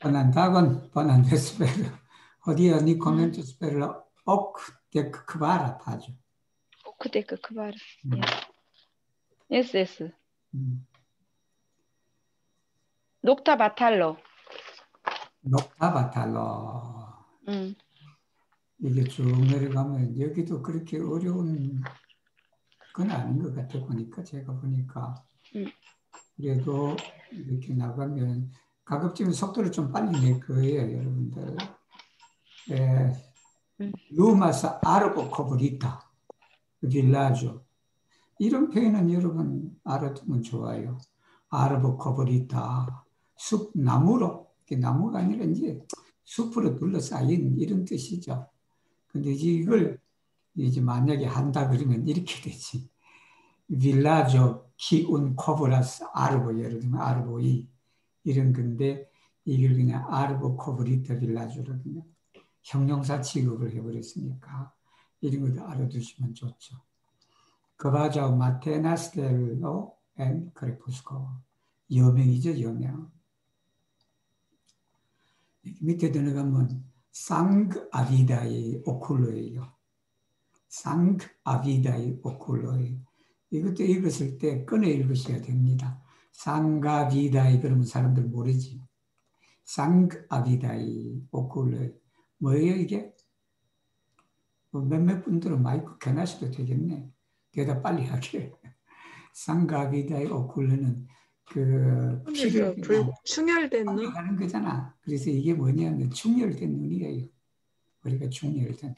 Bonandagon, Bonandespero. Hodie ni commentus per hoc dec quara pagio. Hoc dec quara. Yes. Yes. Nocta batallo. Nocta batallo. 이게 쭉 내려가면 여기도 그렇게 어려운 건 아닌 것 같아 보니까 제가 보니까. 그래도 이렇게 나가면 가급적이면 속도를 좀 빨리 낼 거예요, 여러분들. 루마스 아르보 코브리타 빌라조. 이런 표현은 여러분 알아두면 좋아요. 아르보 코브리타 숲 나무로, 나무가 아니라 이제 숲으로 둘러싸인 이런 뜻이죠. 근데 이걸 이제 만약에 한다 그러면 이렇게 되지. 빌라조 키운 코브라스 아르보, 예를 들면 아르보이 이런 건데 이걸 그냥 아르보 코브리타 빌라조로 그냥 형용사 취급을 해버렸으니까 이런 것도 알아두시면 좋죠. 그바자오 마테나스텔로 앤 크레푸스코. 여명이죠, 여명. 밑에 들어가면 상그 아비다의 오쿨로예요. 상그 아비다의 오쿨로예요. 이것도 읽었을 때 꺼내 읽으셔야 됩니다. 상가비다이 그러면 사람들 모르지. 상그 아비다이 오쿨로예요. 뭐예요 이게? 몇몇 분들은 마이크 켜놔셔도 되겠네. 대답 빨리 하게. 상가비다의 오쿨레는 그 피를 충혈된 눈 하는 거잖아. 그래서 이게 뭐냐면 충혈된 눈이에요. 우리가 충혈된.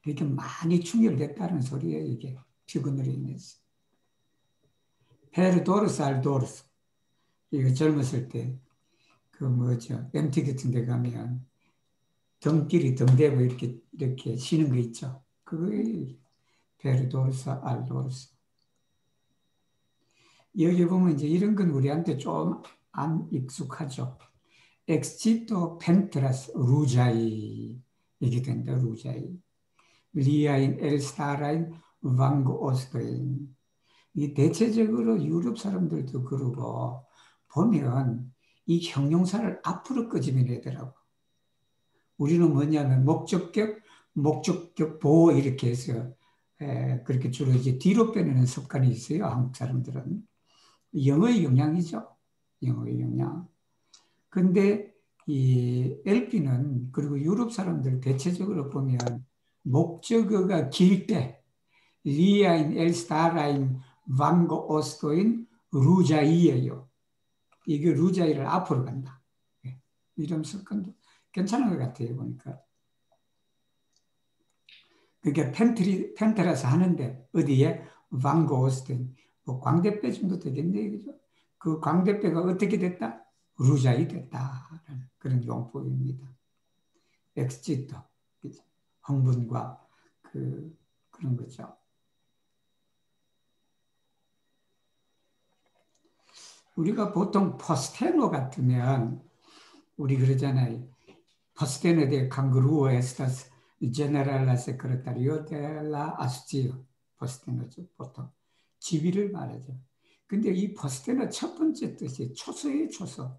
이렇게 많이 충혈됐다는 소리예요. 이게 피곤으로 인해서. 페르도르스 알도르스. 이거 젊었을 때 그 뭐죠? MT 같은 데 가면 등끼리 등대고 이렇게 쉬는 거 있죠. 그거예요. 페르도르스 알도르스. 여기 보면 이제 이런 건 우리한테 좀 안 익숙하죠. 엑시토 펜트라스 루자이 이게 된다. 루자이. 리아인 엘스타라인 왕고 오스토인. 이 대체적으로 유럽 사람들도 그러고 보면 이 형용사를 앞으로 끄집어내더라고. 우리는 뭐냐면 목적격 보호 이렇게 해서 그렇게 주로 이제 뒤로 빼내는 습관이 있어요. 한국 사람들은. 영어의 영향이죠. 영어의 영향. 근데 이 LP는 그리고 유럽 사람들 대체적으로 보면 목적어가 길 때 리아인 엘스타라인 왕고 오스토인 루자이예요. 이게 루자이를 앞으로 간다. 이런 습관도 괜찮은 것 같아요. 보니까. 그게 펜트라스 하는데 어디에? 왕고 오스토인. 뭐 광대뼈 정도 되겠네. 그죠? 그 광대뼈가 어떻게 됐다? 루자이 됐다라는 그런 용법입니다. 엑스지터, 흥분과 그런 거죠. 우리가 보통 포스테노 같으면 우리 그러잖아요. 포스테노 데 칸그루오 에스타스 제네랄라 세크레타리오 데라 아스티오 포스테노죠. 보통 지위를 말하죠. 근데 이 포스테노 첫 번째 뜻이 초소예요. 초소.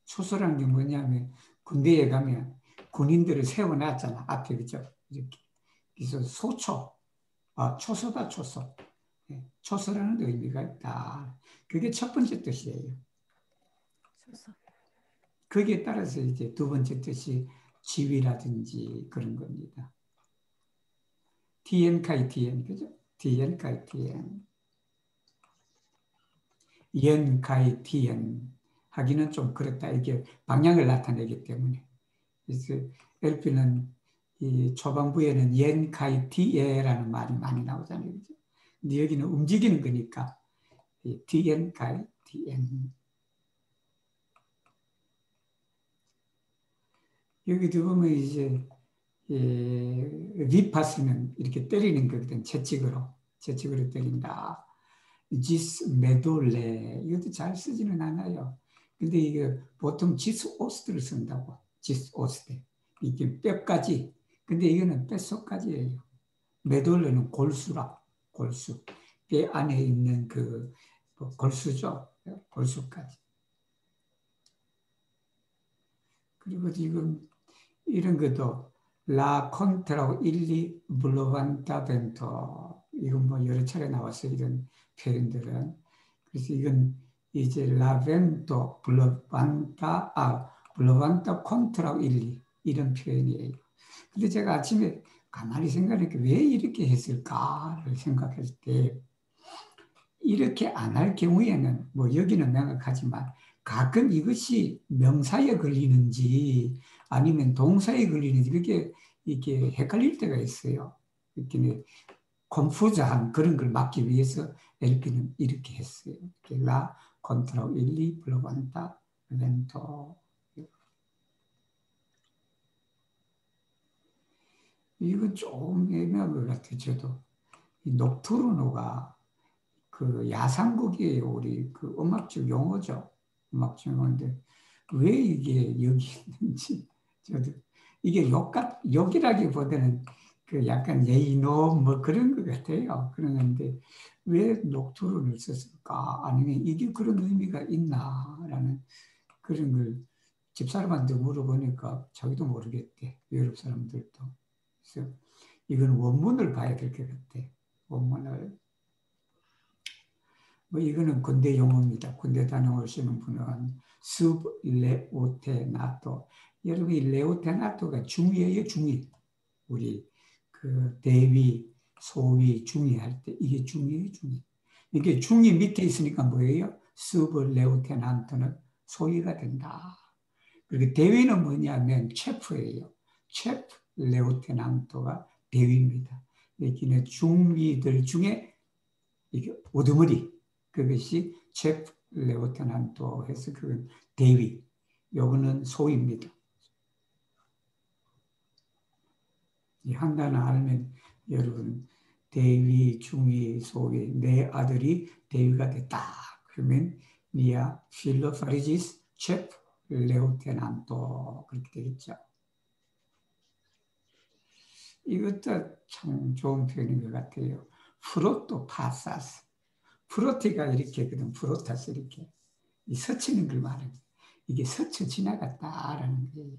초소라는 게 뭐냐면 군대에 가면 군인들을 세워놨잖아. 앞에 그죠? 이렇게. 그래서 소초. 초소다 초소. 초소라는 의미가 있다. 그게 첫 번째 뜻이에요. 초소. 거기에 따라서 이제 두 번째 뜻이 지위라든지 그런 겁니다. TN, 그죠? TN. TN 하기는 좀 그렇다. 이게 방향을 나타내기 때문에. 그래서 LP는 이 초반부에는 TN라는 말이 많이 나오잖아요. 그죠? 근데 여기는 움직이는 거니까 TN. 여기도 보면 이제 위파스는 이렇게 때리는 거거든. 채찍으로 때린다. 지스 메돌레 이것도 잘 쓰지는 않아요. 근데 이게 보통 지스 오스트를 쓴다고. 지스 오스트. 이게 뼈까지. 근데 이거는 뼛속까지예요. 메돌레는 골수라. 골수. 뼈 안에 있는 그 골수죠. 골수까지. 그리고 지금 이런 것도 라 콘트라고 일리 블로반타벤토 이건 뭐 여러 차례 나왔어요. 이런 표현들은. 그래서 이건 이제 라벤토 블로반타 콘트라고 일리 이런 표현이에요. 근데 제가 아침에 가만히 생각하니까 왜 이렇게 했을까를 생각할 때 이렇게 안 할 경우에는 뭐 여기는 명확하지만 가끔 이것이 명사에 걸리는지 아니면 동사에 걸리는지 그게 이렇게 헷갈릴 때가 있어요. 이렇게 콤푸즈한 그런 걸 막기 위해서 이렇게는 이렇게 했어요. 이렇게 라 콘트라 일리 블로반타 렌토 이건 좀 애매한 것 같아요. 저도 이 녹투르노가 그 야상곡이에요. 우리 그 음악적 용어죠. 음악적 용어인데 왜 이게 여기 있는지 저도 이게 욕이라기보다는 그 약간 예의노 뭐 그런 것 같아요. 그러는데 왜 녹투르를 썼을까? 아니면 이게 그런 의미가 있나라는 그런 걸 집사람한테 물어보니까 자기도 모르겠대. 유럽 사람들도. 그래서 이건 원문을 봐야 될 것 같아. 원문을. 뭐 이거는 군대 용어입니다. 군대 다녀오시는 분은 습레오테나토. 여러분 이 레오테나토가 중위예요, 중위. 우리 그 대위, 소위, 중위 할 때 이게 중위예요, 중위. 이게 중위 밑에 있으니까 뭐예요? 습레오테나토는 소위가 된다. 그리고 대위는 뭐냐면 체프예요. 체프 레오테나토가 대위입니다. 이렇게 중위들 중에 이게 우두머리 그것이 체프 레오테난토 해서 그건 대위, 요거는 소위입니다. 이 한 단어 알면 여러분 대위, 중위, 소위 내 아들이 대위가 됐다. 그러면 미아 필로 파리지스 체프 레오테난토 그렇게 되겠죠. 이것도 참 좋은 표현인 것 같아요. 프로토 파사스. 프로티가 이렇게 거든 프로타스 이렇게 이 스치는 걸 말해요. 이게 스쳐 지나갔다라는 거예요.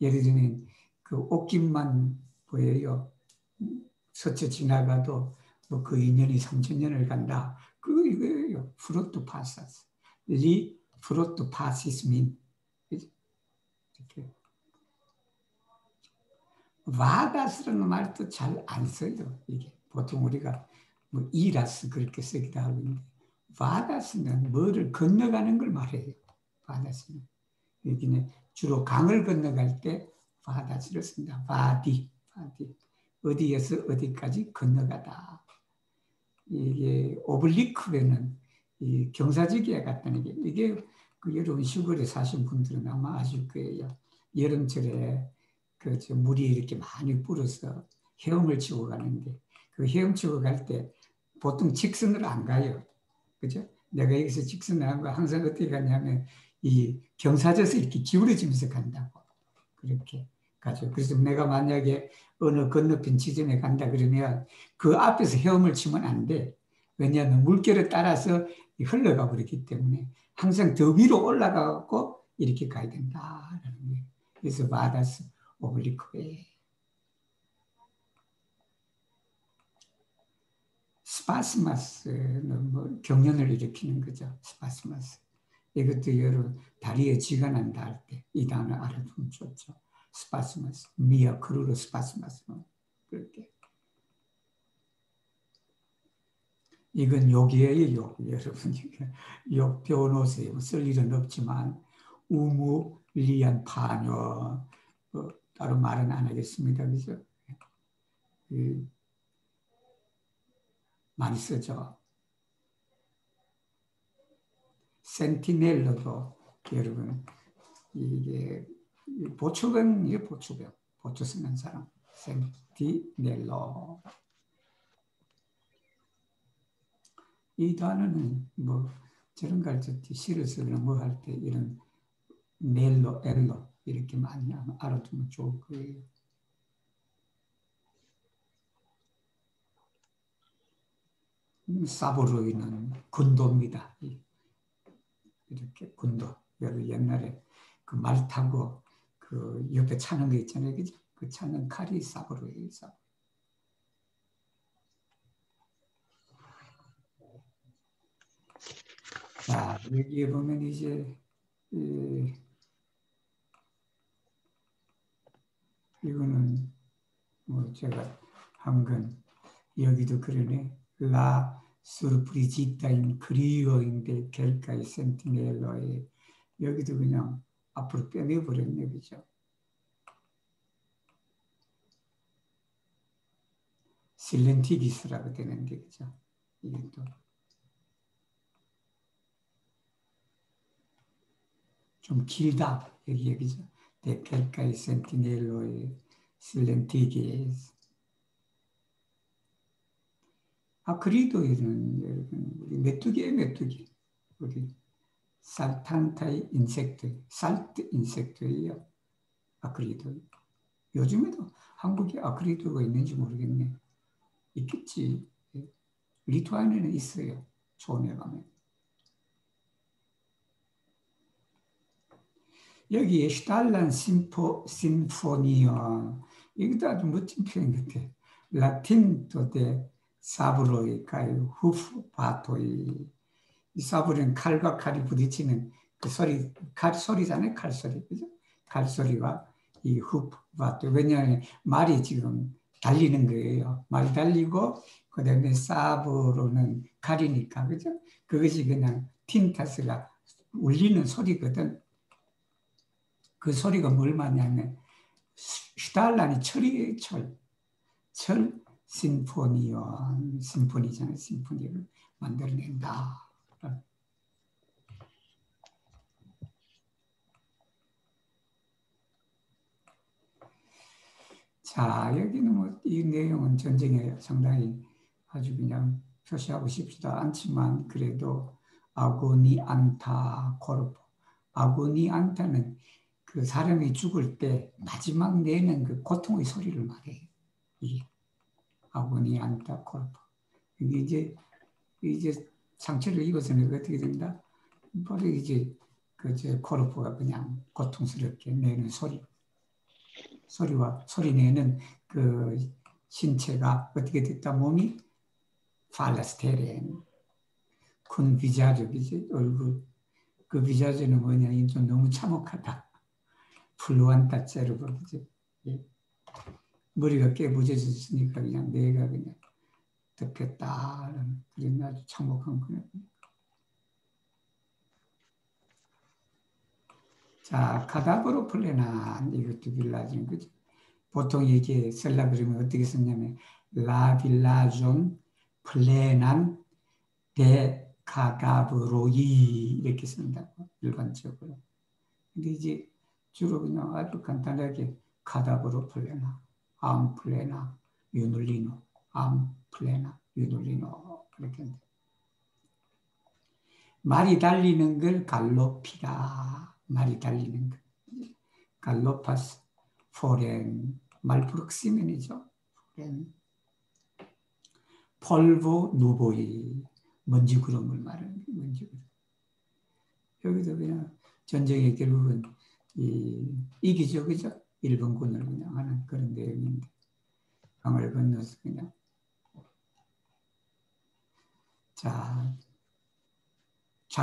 예를 들면 그 옷깃만 보여요. 스쳐 지나가도 뭐 그 인연이 3000년을 간다. 그거 이거예요. 프로토 파사스. 리 프로토 파시스민. 이렇게 바다스라는 말도 잘 안 써요. 이게 보통 우리가 뭐 이라스 그렇게 쓰기도 하고 있는데 바다스는 뭐를 건너가는 걸 말해요. 바다스는 여기는 주로 강을 건너갈 때 바다스를 쓴다. 바디 어디에서 어디까지 건너가다. 이게 오블리크에는 이 경사지기에 같다는 게 이게 그 여러분 시골에 사신 분들은 아마 아실 거예요. 여름철에 그 물이 이렇게 많이 불어서 헤엄을 치고 가는데 그 헤엄치고 갈 때 보통 직선으로 안 가요. 그죠? 내가 여기서 직선을 하고 항상 어떻게 가냐면 이 경사져서 이렇게 기울어지면서 간다고. 그렇게 가죠. 그래서 내가 만약에 어느 건너편 지점에 간다 그러면 그 앞에서 헤엄을 치면 안 돼. 왜냐하면 물결을 따라서 흘러가 버리기 때문에 항상 더 위로 올라가고 이렇게 가야 된다라는 거예요. 그래서 바다스 오블리크에 스파스마스는 뭐 경련을 일으키는 거죠. 스파스마스. 이것도 여러분 다리에 쥐가 난다 할 때 이 단어 알아두면 좋죠. 스파스마스, 미아 크루로 스파스마스 그렇게. 이건 욕이에요, 욕. 여러분 욕 배워놓으세요. 쓸 일은 없지만 우무리한 파녀 다른 말은 안 하겠습니다. 그죠? 많이 쓰죠. 센티넬러도 여러분 이게 보초병이에요. 보초병. 보초 쓰는 사람. 센티넬러. 이 단어는 뭐 저런 거 할 때 시를 쓰거나 뭐 할 때 이런 넬로, 엘로 이렇게 많이 알아두면 좋을 거예요. 사보로이는 군도입니다. 이렇게 군도. 옛날에 그 말 타고 그 옆에 차는 거 있잖아요. 그죠? 그 차는 칼이 사브로예요. 사브로. 자, 여기에 보면 이제 이거는 뭐 제가 한 건 여기도 그러네. 라 surprisita인 그리어인데 겔카이 센티넬로에 여기도 그냥 앞으로 빼내버렸네. 그죠? 실렌티기스라고 되는데 그죠? 이게 또 좀 길다. 여기 여기죠. 데켈카이 센티넬로에 실렌티기스. 아크리도에는 여러분 우리 메뚜기에 메뚜기. 우리 살탄타이 인섹트, 살트 인섹트예요. 아크리도. 요즘에도 한국에 아크리도가 있는지 모르겠네. 있겠지. 리투아니아는 있어요. 초원에 가면. 여기에 슈탈란 심포니온 이것도 아주 멋진 표현 같아. 라틴도 데 사브로이카이 후프 바토이 이 사브로는 칼과 칼이 부딪히는 그 소리, 칼 소리잖아요. 칼 소리, 그죠? 칼 소리와 이 후프 바토 왜냐하면 말이 지금 달리는 거예요. 말이 달리고 그다음에 사브로는 칼이니까, 그죠? 그것이 그냥 틴타스가 울리는 소리거든. 그 소리가 뭘 말하냐면 슈탈란이 철이에요. 철 심포니온 심포니잖아요. 심포니를 만들어낸다. 자, 여기는 뭐 이 내용은 전쟁에 상당히 아주 그냥 표시하고 싶지도 않지만 그래도 아고니 안타 코르포 아고니 안타는 그 사람이 죽을 때 마지막 내는 그 고통의 소리를 말해요. 이게 아고니 안타 코르포. 이게 이제 상처를 입어서는 어떻게 된다? 바로 이제 그저 코르포가 그냥 고통스럽게 내는 소리와 소리 내는 그 신체가 어떻게 됐다? 몸이 팔라스테렌 큰 비자적이지 얼굴 그 비자적은 뭐냐? 좀 너무 참혹하다. 플루안타 세르브 그지? 예. 머리가 깨부서졌으니까 그냥 뇌가 그냥 덮였다. 그런 아주 참혹한 거예요. 자, 카다브로 플레난 이것도 빌라존 그죠? 보통 이게 쓸라 그러면 어떻게 쓰냐면 라 빌라존 플레난 데 카다브로이 이렇게 쓴다고 일반적으로. 근데 이제 주로 그냥 아주 간단하게 카다브로 플레나, 암 플레나, 유눌리노, 암 플레나, 유눌리노 이렇게. 말이 달리는 걸 갈로피다. 말이 달리는 것. 갈로파스, 포렌, 말프룩시멘이죠. 포렌. 폴보 누보이, 먼지 구름을 말하는 먼지 구름. 여기도 그냥 전쟁의 결국은 이기죠, 그죠? 일본군을 그냥 하는 그런 내용인데 강을 건너서 그냥 자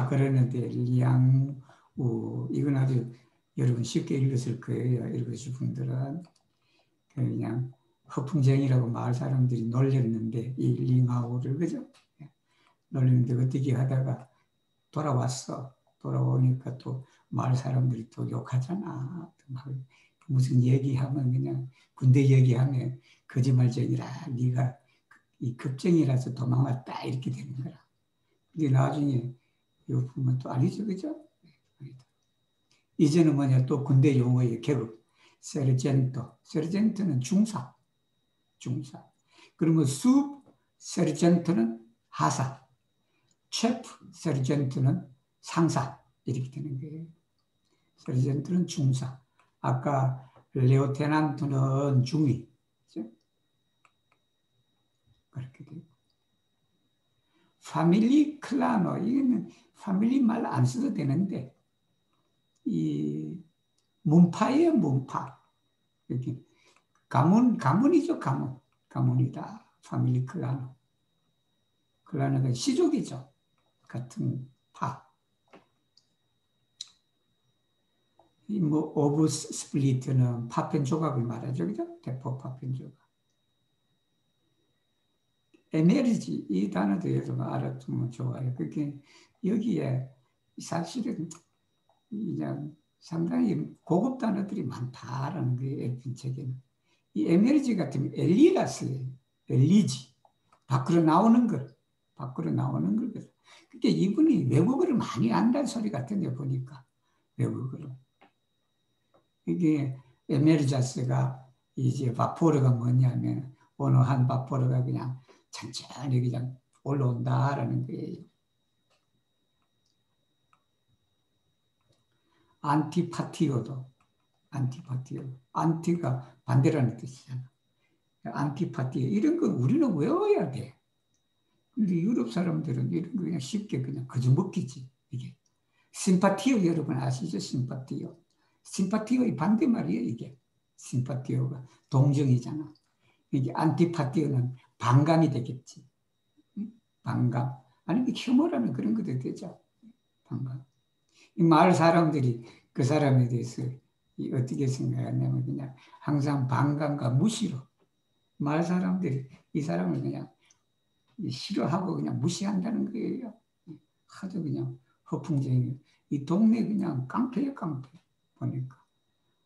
그러는데 리앙우 이건 아주 여러분 쉽게 읽었을 거예요. 읽으실 분들은 그냥 허풍쟁이라고 마을 사람들이 놀렸는데 이 링하우를 그죠? 놀렸는데 어떻게 하다가 돌아왔어. 돌아오니까 또 마을 사람들이 또 욕하잖아. 무슨 얘기하면 그냥 군대 얘기하면 거짓말쟁이라 네가 이 급쟁이라서 도망왔다 이렇게 되는 거라. 근데 나중에 이거 보면 또 아니죠, 그죠? 이제는 뭐냐 또 군대 용어의 계급 세르젠토. 세르젠토는 중사. 그러면 수 세르젠토는 하사. 체프 세르젠토는 상사 이렇게 되는 거예요. 세르젠토는 중사. 아까 레오테난트는 중위. 그렇죠? 그렇게 되고. 파밀리 클라노 이거는 파밀리 말 안 써도 되는데 이 문파예요, 문파. 이렇게 가문이죠, 가문. 가문이다. 파밀리 클라노. 클라노가 시족이죠. 같은 파. 이 뭐 오브 스플리트는 파편 조각을 말하죠, 그죠? 대포 파편 조각. 에메르지 이 단어도 여러분 알아두면 좋아요. 그게 여기에 사실은 그냥 상당히 고급 단어들이 많다라는 거예요. 엘핀 책에는. 이 에메르지 같은 엘리라스예요. 엘리지. 밖으로 나오는 것. 밖으로 나오는 걸. 그러니까 이분이 외국어를 많이 안다는 소리 같은데 보니까. 외국어를. 이게 에메르자스가 이제 바포르가 뭐냐면 어느 한 바포르가 그냥 천천히 그냥 올라온다라는 거예요. 안티파티오도 안티파티오. 안티가 반대라는 뜻이잖아. 안티파티오. 이런 거 우리는 외워야 돼. 근데 유럽 사람들은 이런 거 그냥 쉽게 그냥 그저 먹기지. 이게. 심파티오 여러분 아시죠? 심파티오. 심파티오의 반대말이에요, 이게. 심파티오가 동정이잖아. 이게 안티파티오는 반감이 되겠지. 반감. 아니, 혐오라는 그런 것도 되죠. 반감. 이 마을 사람들이 그 사람에 대해서 어떻게 생각하냐면 그냥 항상 반감과 무시로 마을 사람들이 이 사람을 그냥 싫어하고 그냥 무시한다는 거예요. 하도 그냥 허풍쟁이. 이 동네 그냥 깡패예요, 깡패. 보니까.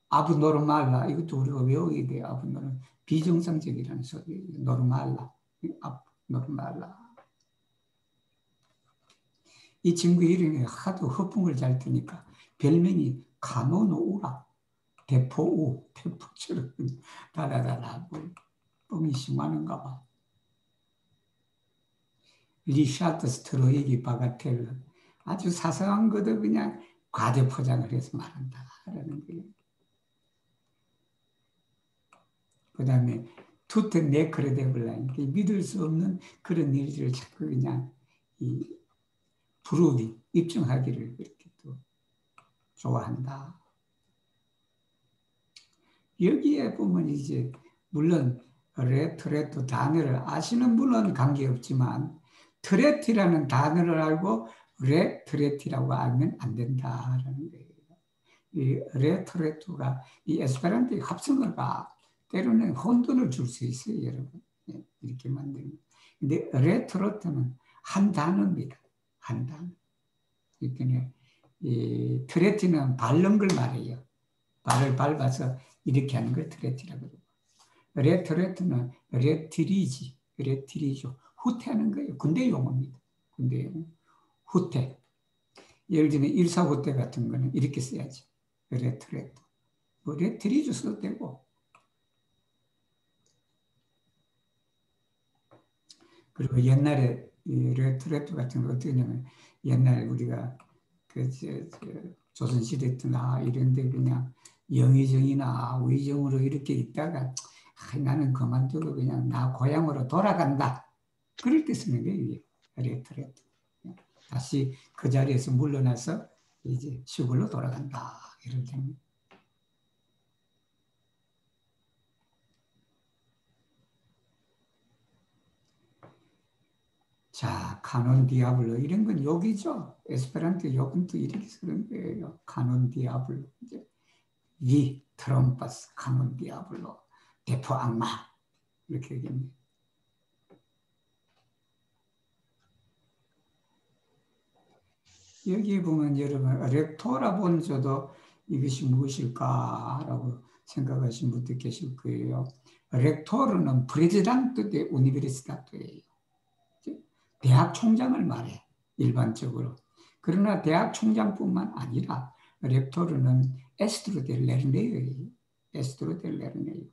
아브노르말라 이것도 우리가 외워야 돼요. 아브노르 비정상적이라는 소리예요. 노르말라. 아브노르말라. 이 친구 이름이 하도 허풍을 잘 뜨니까 별명이 카노노우라. 대포우, 대포처럼 달아달아 뻥이 심하는가 봐. 리샤트 스트로이기 바가텔 아주 사소한 것도 그냥 과대 포장을 해서 말한다라는 거예요. 그 다음에 투테 네크레데블라인 믿을 수 없는 그런 일들을 자꾸 그냥 부르기, 입증하기를 그렇게 또 좋아한다. 여기에 보면 이제 물론 레트레트 단어를 아시는 분은 관계없지만 트레티라는 단어를 알고 레트레티라고 알면 안 된다라는 거예요. 이 레트레트가 이 에스페란토의 합성어가 때로는 혼돈을 줄 수 있어요, 여러분. 이렇게 만들면. 근데 레트레트는 한 단어입니다. 한 단어. 그러니까 이 트레티는 밟는 걸 말해요. 발을 밟아서 이렇게 하는 걸 트레티라고 그러고. 레트레트는 레트리죠. 후퇴하는 거예요. 군대 용어입니다. 군대 용어. 후퇴. 예를 들면 일사후퇴 같은 거는 이렇게 써야지. 레트레트. 뭐 레트리죠 써도 되고. 그리고 옛날에 이 레트레트 같은 거 어떻게 하냐면 옛날에 우리가 조선시대 때나 이런 데 그냥 영의정이나 의정으로 이렇게 있다가 나는 그만두고 그냥 나 고향으로 돌아간다. 그럴 때 쓰는 거예요. 레트레트. 다시 그 자리에서 물러나서 이제 시골로 돌아간다. 이런 점. 자, 카논 디아블로 이런 건 욕이죠. 에스페란토 욕은 또 이렇게 쓰는 거예요. 카논 디아블로. 이제 위 트럼파스 카논 디아블로 대포 악마 이렇게 얘기합니다. 여기에 보면 여러분 렉토라 본저도 이것이 무엇일까라고 생각하신 분도 계실 거예요. 렉토르는 프레지단트 데 우니베르시타트예요. 대학 총장을 말해 일반적으로. 그러나 대학 총장뿐만 아니라 렉토르는 에스트로 델 레르네예요. 에스트로 델 레르네요.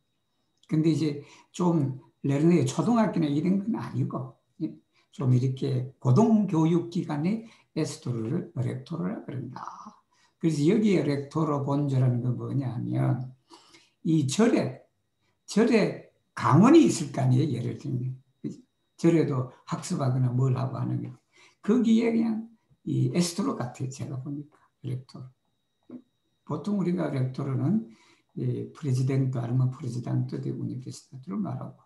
근데 이제 좀 레르네 초등학교나 이런 건 아니고 좀 이렇게 고등교육기관의 에스토르를 렉토르라 그런다. 그래서 여기에 렉토르 본조라는 건 뭐냐면 이 절에 강원이 있을 거 아니에요. 예를 들면 절에도 학습하거나 뭘 하고 하는 게 거기에 그냥 이 에스토르 같아요. 제가 보니까 렉토르. 보통 우리가 렉토르는 프레지덴트 아니면 프레지단트 데 우니버시티를 말하고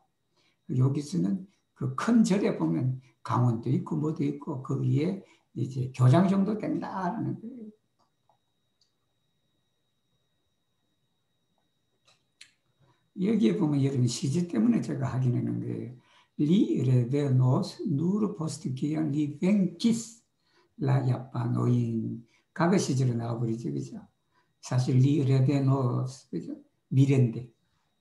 여기서는 그 큰 절에 보면 강원도 있고 뭐도 있고 그 위에 이제 교장 정도 된다라는 거예요. 여기에 보면 여러분 시제 때문에 제가 하긴 하는 거예요. 리 레베노스 누르 포스트 기한 리 벤키스 라야파 노인 과거 시제로 나와버리죠. 그죠? 사실 리 레베노스 그죠? 미래인데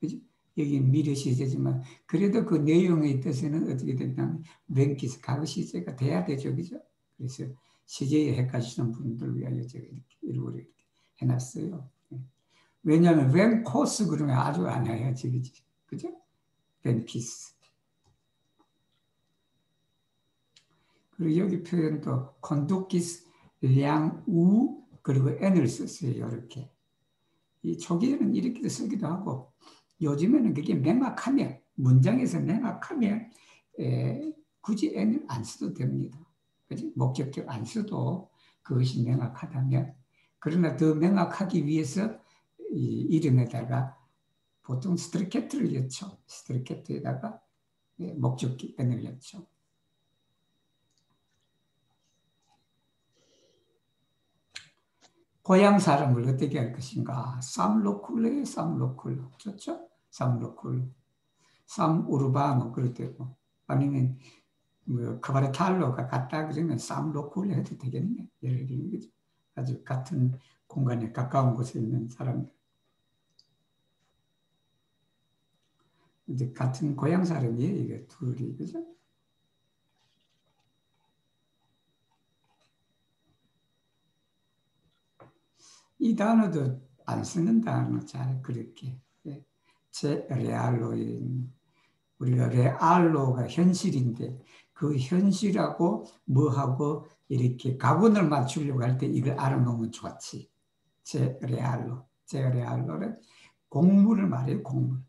그죠? 여기 미래 시제지만 그래도 그 내용의 뜻에는 어떻게 된다면 벤키스 과거 시제가 돼야 되죠. 그죠? 그래서 시제에 헷갈리시는 분들 위하여 제가 이렇게 해놨어요. 왜냐하면 벤코스 그러면 아주 안 해야지, 그죠? 벤키스. 그리고 여기 표현도 콘두키스 량우 그리고 n을 썼어요. 이렇게. 이 초기에는 이렇게도 쓰기도 하고 요즘에는 그게 명확하면 문장에서 명확하면 굳이 n을 안 써도 됩니다. 그지? 목적격 안 써도 그것이 명확하다면 그러나 더 명확하기 위해서 이 이름에다가 보통 스트리케트를 넣죠. 스트리케트에다가 목적기 n을 넣죠. 고향 사람을 어떻게 할 것인가? 삼로쿨레, 삼로쿨. 좋죠? 삼로쿨. 삼우르바노, 그럴 때고. 아니면, 뭐, 카바레탈로가 같다 그러면 삼로쿨레 해도 되겠네. 예를 들면, 그죠? 아주 같은 공간에 가까운 곳에 있는 사람들. 이제 같은 고향 사람이에요, 이게 둘이. 그죠? 이 단어도 안 쓰는 단어 잘 그렇게. 제 레알로인. 우리가 레알로가 현실인데 그 현실하고 뭐하고 이렇게 가군을 맞추려고 할 때 이걸 알아놓으면 좋지. 제 레알로. 제 레알로는 곡물을 말해요, 곡물.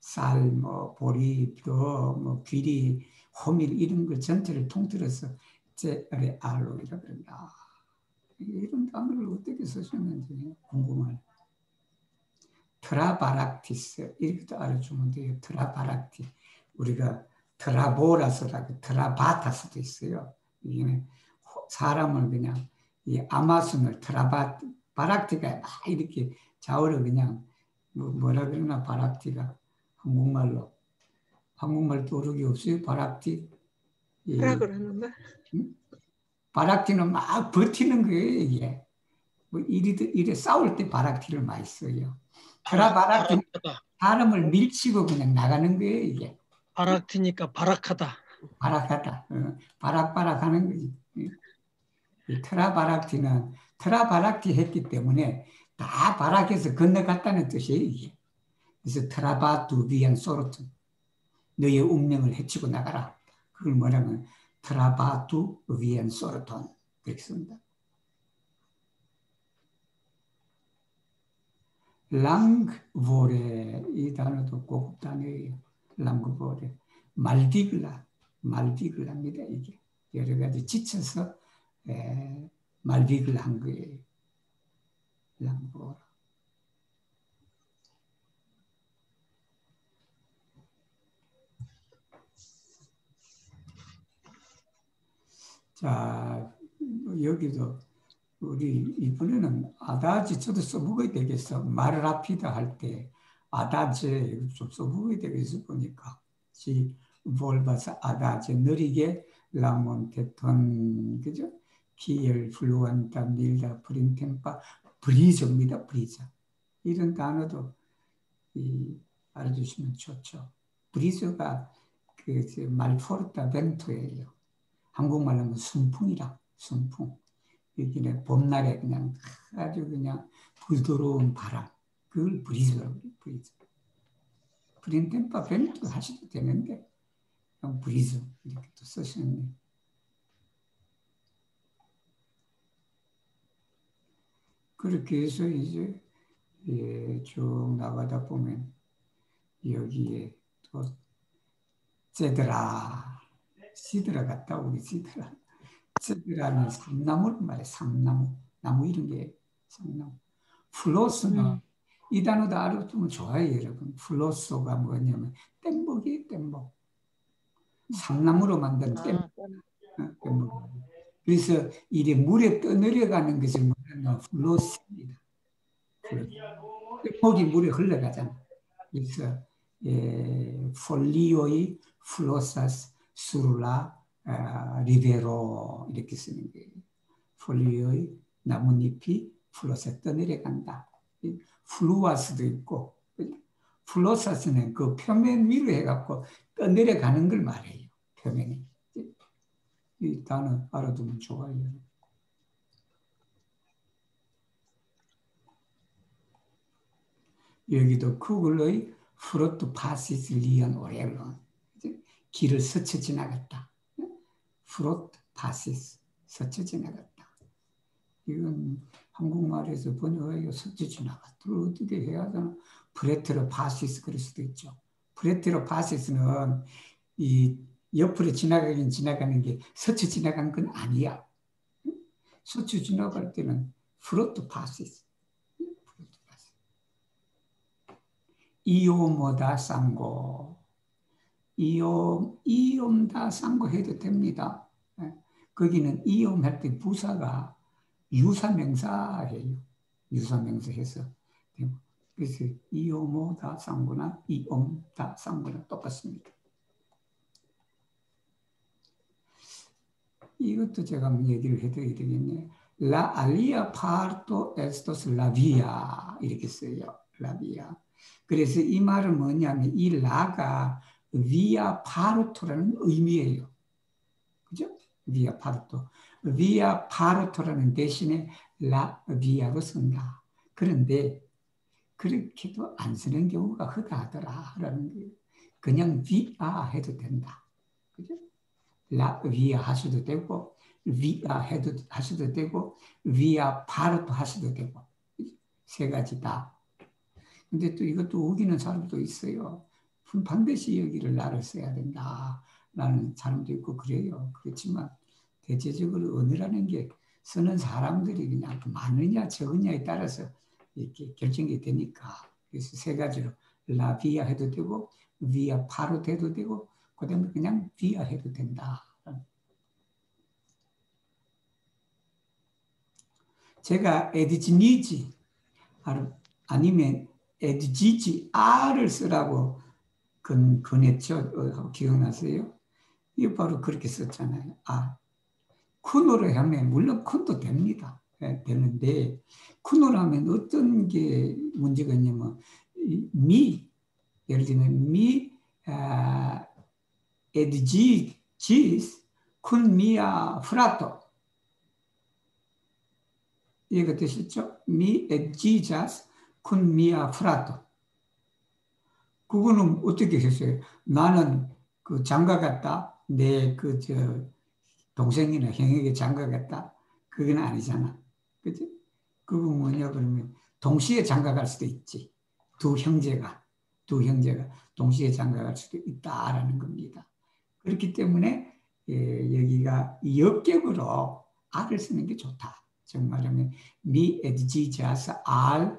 쌀, 뭐, 보리, 벼, 뭐, 귀리, 호밀 이런 걸 전체를 통틀어서 제 레알로이라고 그런다. 이런 단어를 어떻게 쓰셨는지 궁금해요. 트라바락티스 이렇게도 알아주면 돼요. 트라바락티. 우리가 트라보라스라고 트라바타스도 있어요. 이게 사람을 그냥 이 아마존을 바락티가 막 이렇게 좌우로 그냥 뭐라 그러나 바락티가 한국말 도르기 없어요. 바락티. 뭐라 그러는데? 바락티는 막 버티는 거예요. 이게 뭐 이래 싸울 때 바락티를 많이 써요. 트라바락티 사람을 밀치고 그냥 나가는 거예요, 이게. 바락티니까 바락하다. 바락하다. 바락바락 하는 거지. 이 트라바락티는 트라바락티 했기 때문에 다 바락해서 건너갔다는 뜻이에요, 이게. 그래서 트라바두 비안 소르트. 너의 운명을 해치고 나가라. 그걸 뭐냐면 트라바두 비안 소르톤. 그렇게 씁니다. 랑보레 이 단어도 고급 단어예요. 랑보레 말디글라입니다. 이게 여러 가지 지쳐서 말디글 한 거예요. 랑보라. 자 여기도 우리 이번에는 아다지 저도 써보게 되겠어. 말을 합히다 할 때 아다제 좀 써보게 되겠어 보니까 지 볼바사 아다제 느리게 라몬테톤 그죠? 기열 플루안타 밀다 프린템파 브리저입니다. 브리저 이런 단어도 알아주시면 좋죠. 브리저가 그 말포르타 벤토예요. 한국말로 하면 순풍이라 순풍. 여기는 봄날에 그냥 아주 그냥 부드러운 바람. 그걸 브리즈라고 그래요. 브리즈. 프린템파 벤도 하셔도 되는데 그냥 브리즈 이렇게 또 쓰시는 그렇게 해서 이제 쭉 나가다 보면 여기에 또 시드라 같다 우리 시드라. 시드라는 삼나무를 말해 삼나무. 나무 이런 게 삼나무. 플로스는 이 단어도 알아두면 좋아요, 여러분. 플로소가 뭐냐면 뗏목이에요, 뗏목. 삼나무로 만든 뗏목. 그래서 이게 물에 떠내려가는 것을 말하는 플로스입니다. 뗏목이 물에 흘러가잖아. 그래서 폴리오이 플로사스 수룰라 리베로 이렇게 쓰는 거예요. 폴리오이 나뭇잎이 플로사스 떠내려간다. 플루아스도 있고 플로사스는 그 표면 위로 해갖고 떠내려가는 걸 말해요. 표면이. 이 단어 알아두면 좋아요. 여기도 쿠글의 프로트 파시스 리언 오렐론 길을 스쳐 지나갔다. 프로트 파시스 스쳐 지나갔다. 이건 한국말에서 번역하기가 스쳐 지나갔다. 어떻게 해야 되나? 프레트로 파시스 그럴 수도 있죠. 프레트로 파시스는 이 옆으로 지나가긴 지나가는 게 스쳐 지나간 건 아니야. 스쳐 지나갈 때는 프로트 파시스. 이오모다 쌍고. 이옴다 쌍고 해도 됩니다. 거기는 이옴할 때 부사가 유사명사예요. 유사명사해서. 그래서 이오모다 쌍고나 이옴다 쌍고나 똑같습니다. 이것도 제가 한번 얘기를 해드려야 되겠네요. La alia parto estos la via 이렇게 써요. La via. 그래서 이 말은 뭐냐면 이 라가 via parto라는 의미예요. 그죠? via parto. via parto라는 대신에 la via로 쓴다. 그런데 그렇게도 안 쓰는 경우가 허다하더라라는 거예요. 그냥 via 해도 된다. 그죠? la via 하셔도 되고 via 하셔도 되고 via parto 하셔도 되고 세 가지 다. 근데 또 이것도 우기는 사람도 있어요. 반드시 여기를 나를 써야 된다라는 사람도 있고 그래요. 그렇지만 대체적으로 언어라는 게 쓰는 사람들이 그냥 많으냐 적으냐에 따라서 이렇게 결정이 되니까 그래서 세 가지로 라 비아 해도 되고 비아 파로 해도 되고 그다음에 그냥 비아 해도 된다. 제가 에디지니지 아니면 에디지지 R을 쓰라고 권했죠. 기억나세요? 이게 바로 그렇게 썼잖아요. 쿤으로 하면 물론 쿤도 됩니다. 되는데 쿤으로 하면 어떤 게 문제가 있냐면 예를 들면 에디지지스 쿤 미아 프라토 이해가 되셨죠? 에디지자스 쿤 미아 프라토 그거는 어떻게 했어요? 나는 그 장가 갔다. 내 동생이나 형에게 장가 갔다. 그건 아니잖아. 그치? 그건 뭐냐 그러면 동시에 장가 갈 수도 있지. 두 형제가 동시에 장가 갈 수도 있다라는 겁니다. 그렇기 때문에 여기가 역격으로 R을 쓰는 게 좋다. 정말하면 미 에디지자스 R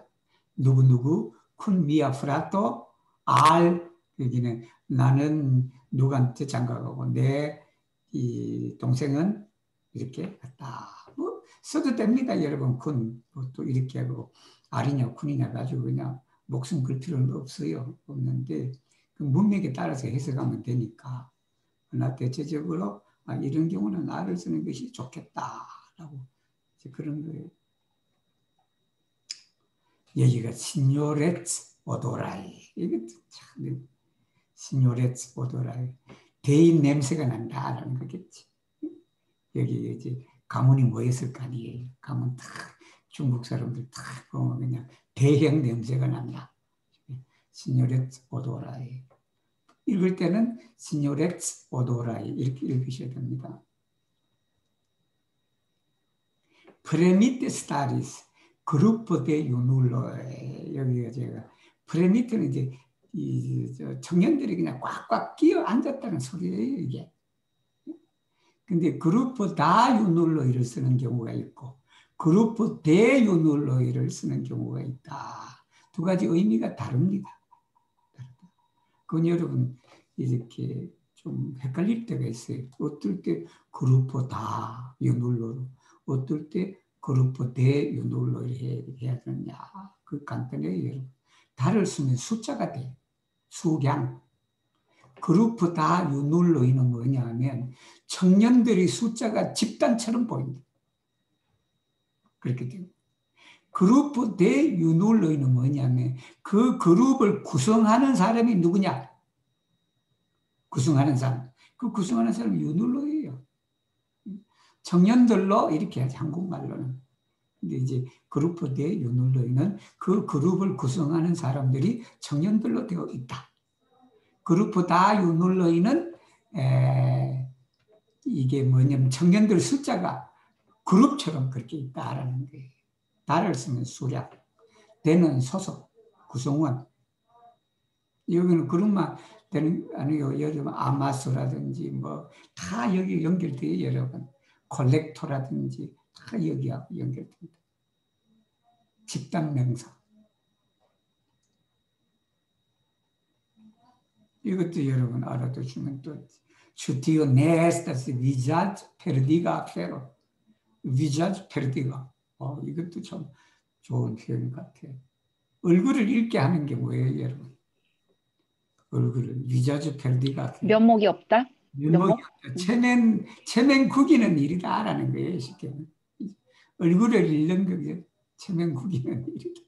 누구누구 쿤 미아 프라토 R 여기는 나는 누구한테 장가가고 내 이 동생은 이렇게 갔다. 뭐 써도 됩니다, 여러분. 쿤 또 이렇게 하고 R이냐 쿤이냐 가지고 그냥 목숨 걸 필요는 없어요. 없는데 그 문맥에 따라서 해석하면 되니까. 그러나 대체적으로 이런 경우는 R을 쓰는 것이 좋겠다라고 그런 거예요. 여기가 시뇨레츠 오도라이. 이게 참 시뇨레츠 오도라이. 대인 냄새가 난다라는 거겠지. 여기 이제 가문이 뭐였을 거 아니에요. 가문 다 중국 사람들 다 보면 그냥 대형 냄새가 난다. 시뇨레츠 오도라이. 읽을 때는 시뇨레츠 오도라이 이렇게 읽으셔야 됩니다. 프레미테 스타리스 그룹포 데 유눌로 여기가 제가 프레미테는 이제 이 청년들이 그냥 꽉꽉 끼어 앉았다는 소리예요 이게. 근데 그룹포 다 유눌로 이를 쓰는 경우가 있고 그룹포 대유놀로이를 쓰는 경우가 있다. 두 가지 의미가 다릅니다. 그건 여러분 이렇게 좀 헷갈릴 때가 있어요. 어떨 때 그룹포 다 유놀로로, 어떨 때 그룹포 대유놀로를 해야 되느냐. 그 간단해요, 여러분. 다를 쓰면 숫자가 돼요. 수량. 그룹 다 유놀로이는 뭐냐 하면 청년들의 숫자가 집단처럼 보인다. 그렇게 됩니다. 그룹 대 유놀로이는 뭐냐면 그 그룹을 구성하는 사람이 누구냐? 구성하는 사람. 그 구성하는 사람이 유놀로이에요. 청년들로 이렇게 하지, 한국말로는. 근데 이제 그룹 대 유놀로이는 그 그룹을 구성하는 사람들이 청년들로 되어 있다. 그룹 다 유놀로이는 이게 뭐냐면 청년들 숫자가 그룹처럼 그렇게 있다라는 거예요. 다를 쓰면 수량, 대는 소속, 구성원. 여기는 그룹만 되는 아니요. 여러분 아마스라든지 뭐 다 여기 연결돼요. 여러분 콜렉터라든지 다 여기하고 연결됩니다. 집단 명사. 이것도 여러분 알아두시면 또 슈티오 네스타스 위자즈 페르디가 페로 위자즈 페르디가 이것도 참 좋은 표현 같아요. 얼굴을 읽게 하는 게 뭐예요, 여러분? 얼굴을 위자즈 페르디가 면목이 없다? 면목이 없다. 체면 구기는 일이다라는 거예요, 쉽게. 얼굴을 읽는 거죠. 체면 구기는 일이다.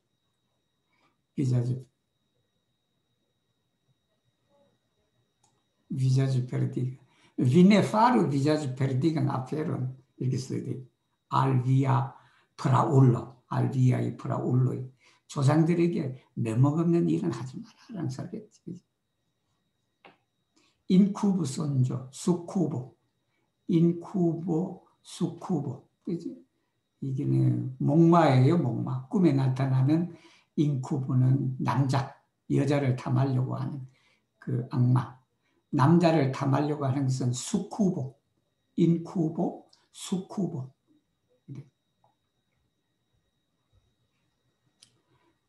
위자즈 페르디가 vinefaru vizaĝ perdigan aferon 이렇게 써야 돼요. 알비아 프라울로, 알비아의 프라울로이 조상들에게 면목없는 일은 하지 마라라는 소리겠지. 인쿠브 손조, 수쿠보, 인쿠보, 수쿠보. 그지? 이게 목마예요, 목마. 꿈에 나타나는 인쿠브는 남자, 여자를 탐하려고 하는 그 악마. 남자를 탐하려고 하는 것은 수쿠보, 인쿠보, 수쿠보.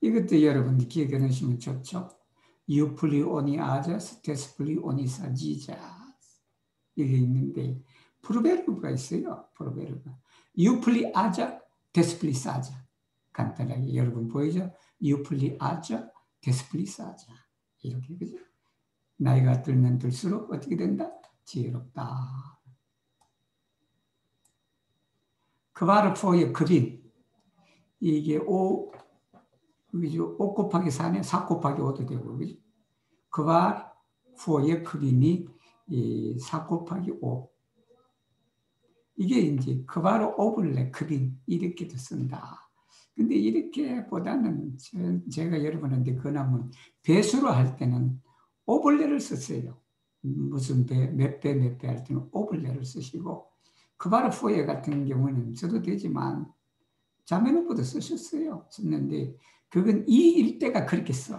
이것도 여러분이 기억해 놓으시면 좋죠. 유플리오니 아자스, 데스플리오니 사지자. 이게 있는데, 프로베르브가 있어요. 프로베르브. 유플리 아자, 데스플리 사자. 간단하게 여러분 보이죠? 유플리 아자, 데스플리 사자. 이렇게, 그죠? 나이가 들면 들수록 어떻게 된다? 지혜롭다. 크바르포의 급인. 이게 5 곱하기 4네, 4 곱하기 5도 되고, 그죠? 크바르포의 급인이 4 곱하기 5. 이게 이제 크바르 오블레 급인, 이렇게도 쓴다. 근데 이렇게 보다는 제가 여러분한테 권하면 배수로 할 때는 오블레를 썼어요. 무슨 몇 배 할 때는 오블레를 쓰시고, 크바르포에 같은 경우는 써도 되지만 자메노프도 쓰셨어요. 썼는데 그건 이 일대가 그렇게 써.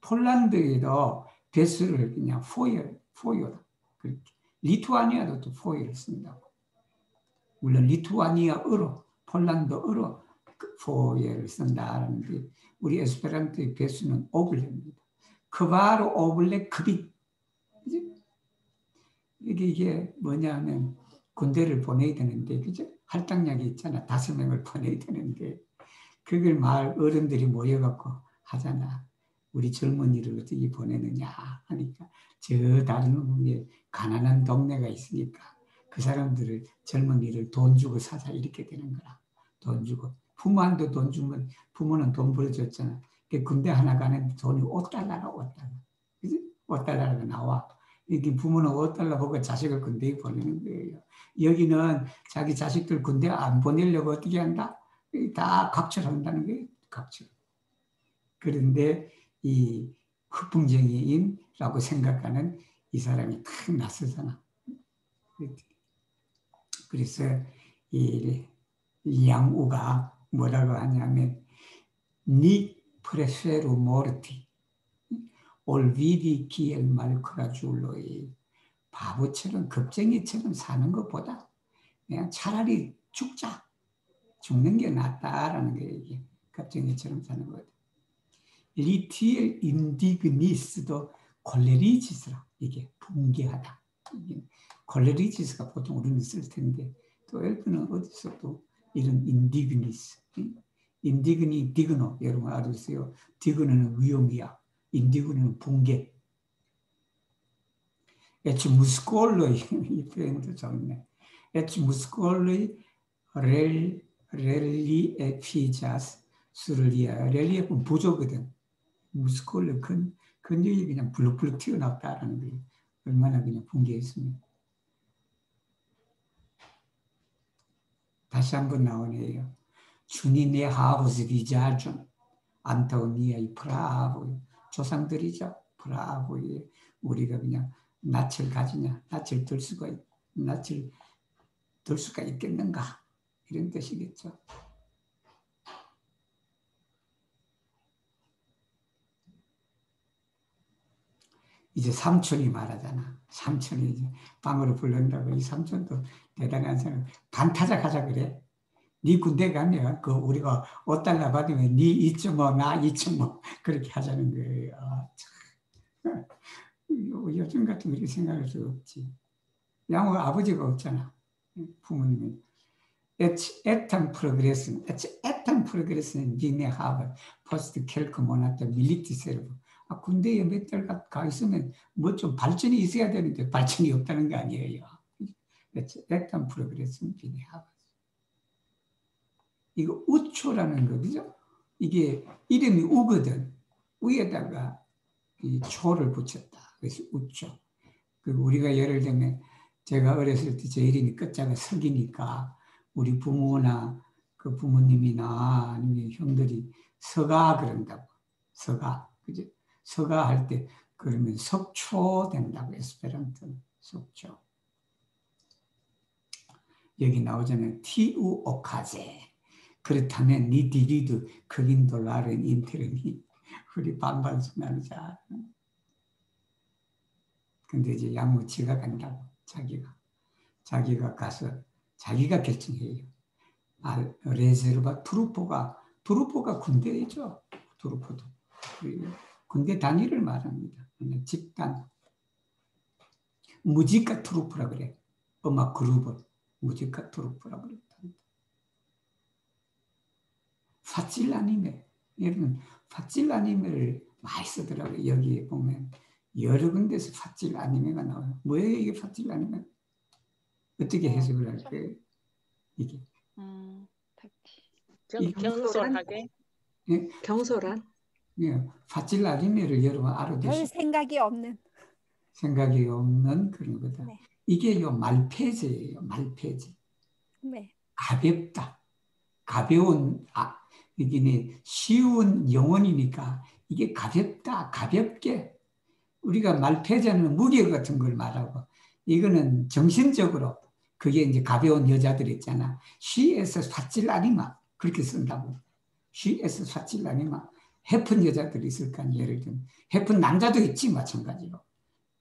폴란드에도 배수를 그냥 포요다. 그렇게. 리투아니아도 또 포요를 쓴다고. 물론 리투아니아어로, 폴란드어로 포요를 쓴다는데 우리 에스페란토의 배수는 오블레입니다. 크바르 오블레 급인. 이게 뭐냐면 군대를 보내야 되는데, 그죠? 할당량이 있잖아. 5명을 보내야 되는데, 그걸 마을 어른들이 모여갖고 하잖아. 우리 젊은이를 어떻게 보내느냐 하니까, 저 다른 가난한 동네가 있으니까 그 사람들을, 젊은이를 돈 주고 사자, 이렇게 되는 거라. 돈 주고. 부모한테 돈 주면 부모는 돈 벌어줬잖아. 군대 하나 가는데 돈이 5달러라, 5달러. 그지? 5달러가 나와. 이게 부모는 5달러 보고 자식을 군대에 보내는 거예요. 여기는 자기 자식들 군대 안 보내려고 어떻게 한다? 다 각철한다는 거예요. 각철. 그런데 이 흑풍쟁이인라고 생각하는 이 사람이 탁 낯서잖아. 그래서 이 양우가 뭐라고 하냐면 니 프레세루 모르티 올비디 키엘 말크라 줄로이 바보처럼 겁쟁이처럼 사는 것보다 그냥 차라리 죽자. 죽는 게 낫다라는 거예요. 이게 갑쟁이처럼 사는 거거든. 리티엘 인디그니스도 콜레리지스라. 이게 붕괴하다. 이게 콜레리지스가 보통 우리는 쓸 텐데 또 엘프는 어디서 또 이런 인디그니스. 인디그니 디그노 여러분 알아두세요. 디그노는 위험이야. 인디그노는 붕괴. 에치 무스콜로이 이 표현도 좋네. 에치 무스콜로이 렐리에피자스 수를리아. 렐리에프는 부조거든. 무스콜로 근육이 그냥 불룩불룩 튀어나왔다라는 게 얼마나 그냥 붕괴했습니다. 다시 한번 나오네요. 주니네 하우스 비자준 안토니아이 프라하고 조상들이죠. 프라하고에 우리가 그냥 낯을 가지냐, 낯을 들 수가 있겠는가 이런 뜻이겠죠. 이제 삼촌이 말하잖아. 삼촌이 이제 방으로 부른다고. 이 삼촌도 대단한 사람. 반타작 하자 그래. 네 군대 가면 그 우리가 $5 받으면 네 2.5 나 2.5 그렇게 하자는 거예요. 참. 요즘 같은 우리 생각할 수 없지. 양호 아버지가 없잖아. 부모님이. 에탄 프로그레스는 니네 하버 포스트 켈크 모나타 밀리티 세르브. 군대에 몇 달 가 있으면 뭐 좀 발전이 있어야 되는데 발전이 없다는 거 아니에요. 에탄 프로그레스는 니네 하버. 이거 우초라는 거, 그죠? 이게 이름이 우거든. 위에다가 이 초를 붙였다. 그래서 우초. 그리고 우리가 예를 들면 제가 어렸을 때 제 이름이 끝자가 석이니까 우리 부모나 그 부모님이나 아니면 형들이 서가 그런다고. 서가. 그죠? 서가 할 때 그러면 석초 된다고. 에스페란토는 석초. 여기 나오잖아요. 티우 오카제. 그렇다면 니디리도 크긴 돌라른 인테르니 우리 반반씩 나누자. 근데 이제 양무치가 간다고. 자기가 가서 자기가 결정해요. 레제르바 투루포가 군대이죠. 투루포도 군대 단위를 말합니다. 집단 무지카 투루프라 그래. 음악 그룹을 무지카 투루프라 그랬다. 파찔라니메 여러분 파찔라니메를 많이 쓰더라고요. 여기 보면 여러 군데서 파찔라니메가 나와요. 뭐예요 이게 파찔라니메? 어떻게 해석을 할까요? 이게 경솔하게. 예? 경솔한. 예, 파찔라니메를 여러분 알아두시고 별 생각이 없는 그런 거다. 네. 이게요 말폐제예요. 말폐제. 네. 가볍다. 가벼운 이게 쉬운 영혼이니까 이게 가볍다. 가볍게 우리가 말폐제는 무게 같은 걸 말하고 이거는 정신적으로 그게 이제 가벼운 여자들 있잖아. 쉬에서 사찔라니마 그렇게 쓴다고. 쉬에서 사찔라니마 해픈 여자들이 있을 거 아니에요. 예를 들면 해픈 남자도 있지 마찬가지로.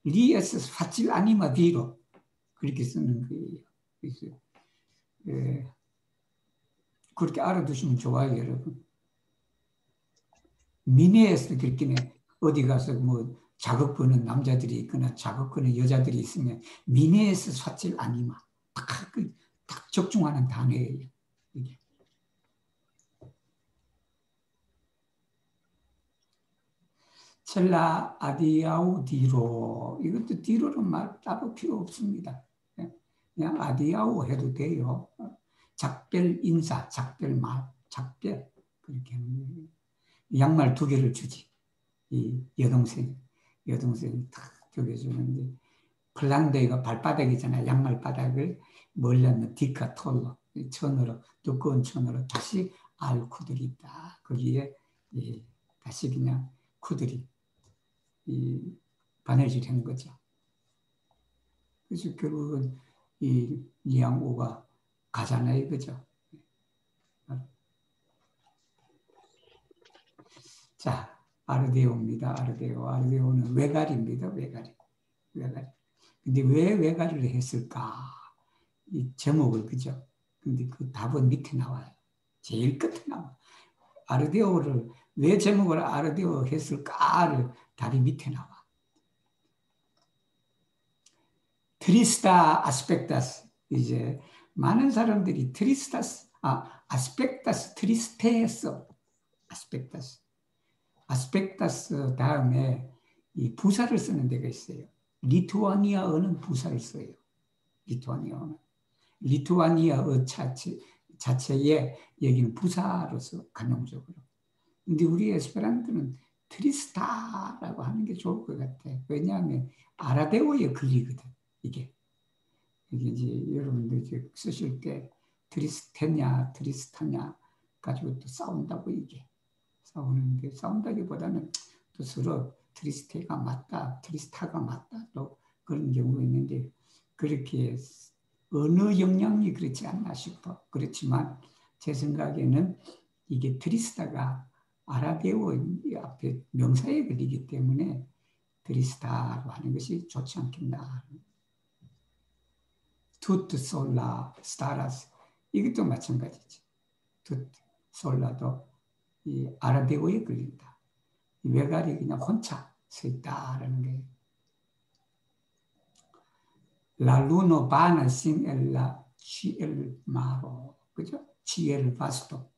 리에서 사찔라니마 비로 그렇게 쓰는 거예요. 그래서 그렇게 알아두시면 좋아요, 여러분. 미네에서 그렇게 어디 가서 뭐 작업 거는 남자들이 있거나 작업 거는 여자들이 있으면 미네에서 사찔 아니마 딱 적중하는 단어예요. 이게. 첼라 아디아우 디로 이것도 디로는 말 따로 필요 없습니다. 그냥 아디아우 해도 돼요. 작별 인사, 작별 말, 작별 그렇게 하는 거예요. 양말 2개를 주지. 이 여동생이 탁 2개 주는데 플란데이가 발바닥이잖아요. 양말 바닥을 뭘냐면 디카톨로 천으로 두꺼운 천으로 다시 알쿠들이 있다. 거기에 다시 그냥 쿠들이 바느질한 거죠. 그래서 결국은 이 양오가 가잖아요, 그죠? 자, 아르데오입니다. 아르데오는 외갈입니다. 외갈. 근데 왜 외갈을 했을까? 이 제목을 그죠? 근데 그 답은 밑에 나와요. 제일 끝에 나와. 아르데오를 왜 제목을 아르데오 했을까를 답이 밑에 나와. 트리스타 아스펙타스. 이제 많은 사람들이 아스펙타스 트리스테했어. 아스펙타스 다음에 이 부사를 쓰는 데가 있어요. 리투아니아어는 부사를 써요. 리투아니아어 자체에 여기는 부사로서 간용적으로. 근데 우리 에스페란토는 트리스타라고 하는 게 좋을 것 같아. 왜냐하면 아라데오에 걸리거든. 이게 이제 여러분들 이제 쓰실 때 트리스테냐, 트리스타냐 가지고 또 싸운다고 이게 싸우는데 싸운다기보다는 또 서로 트리스테가 맞다, 트리스타가 맞다 또 그런 경우가 있는데 그렇게 어느 영향이 그렇지 않나 싶어. 그렇지만 제 생각에는 이게 트리스타가 아라데오 앞에 명사에 걸리기 때문에 트리스타로 하는 것이 좋지 않겠나. 투트 솔라 스타라스 이것도 마찬가지지. 투트 솔라도 이 아라데오에 걸린다. 외갈이 그냥 혼자 서 있다라는 게. 라루노 바나 신 엘라 치엘 마로 그죠? 치엘 바스토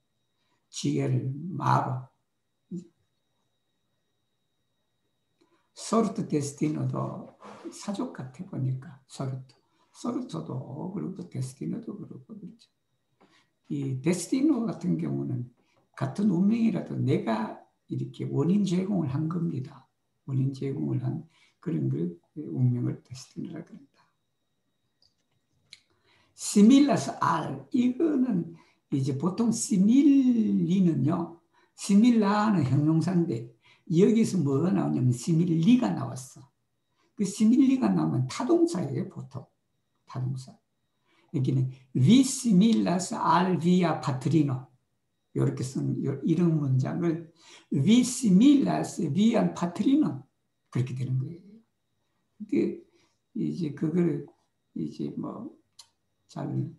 치엘 마로 소르트 데스티노도 사족 같아 보니까 소르토도 그렇고 데스티노도 그렇고 그렇죠. 이 데스티노 같은 경우는 같은 운명이라도 내가 이렇게 원인 제공을 한 겁니다. 원인 제공을 한 그런 걸 운명을 데스티노라 그런다. 시밀라스 알 이거는 이제 보통 시밀리는요. 시밀라는 형용사인데 여기서 뭐가 나오냐면 시밀리가 나왔어. 그 시밀리가 나오면 타동사예요. 보통 타동사. 여기는 vi simillas al via patrino 이렇게 쓴 이런 문장을 vi simillas via patrino 그렇게 되는 거예요. 근데 이제 그걸 이제 뭐 잘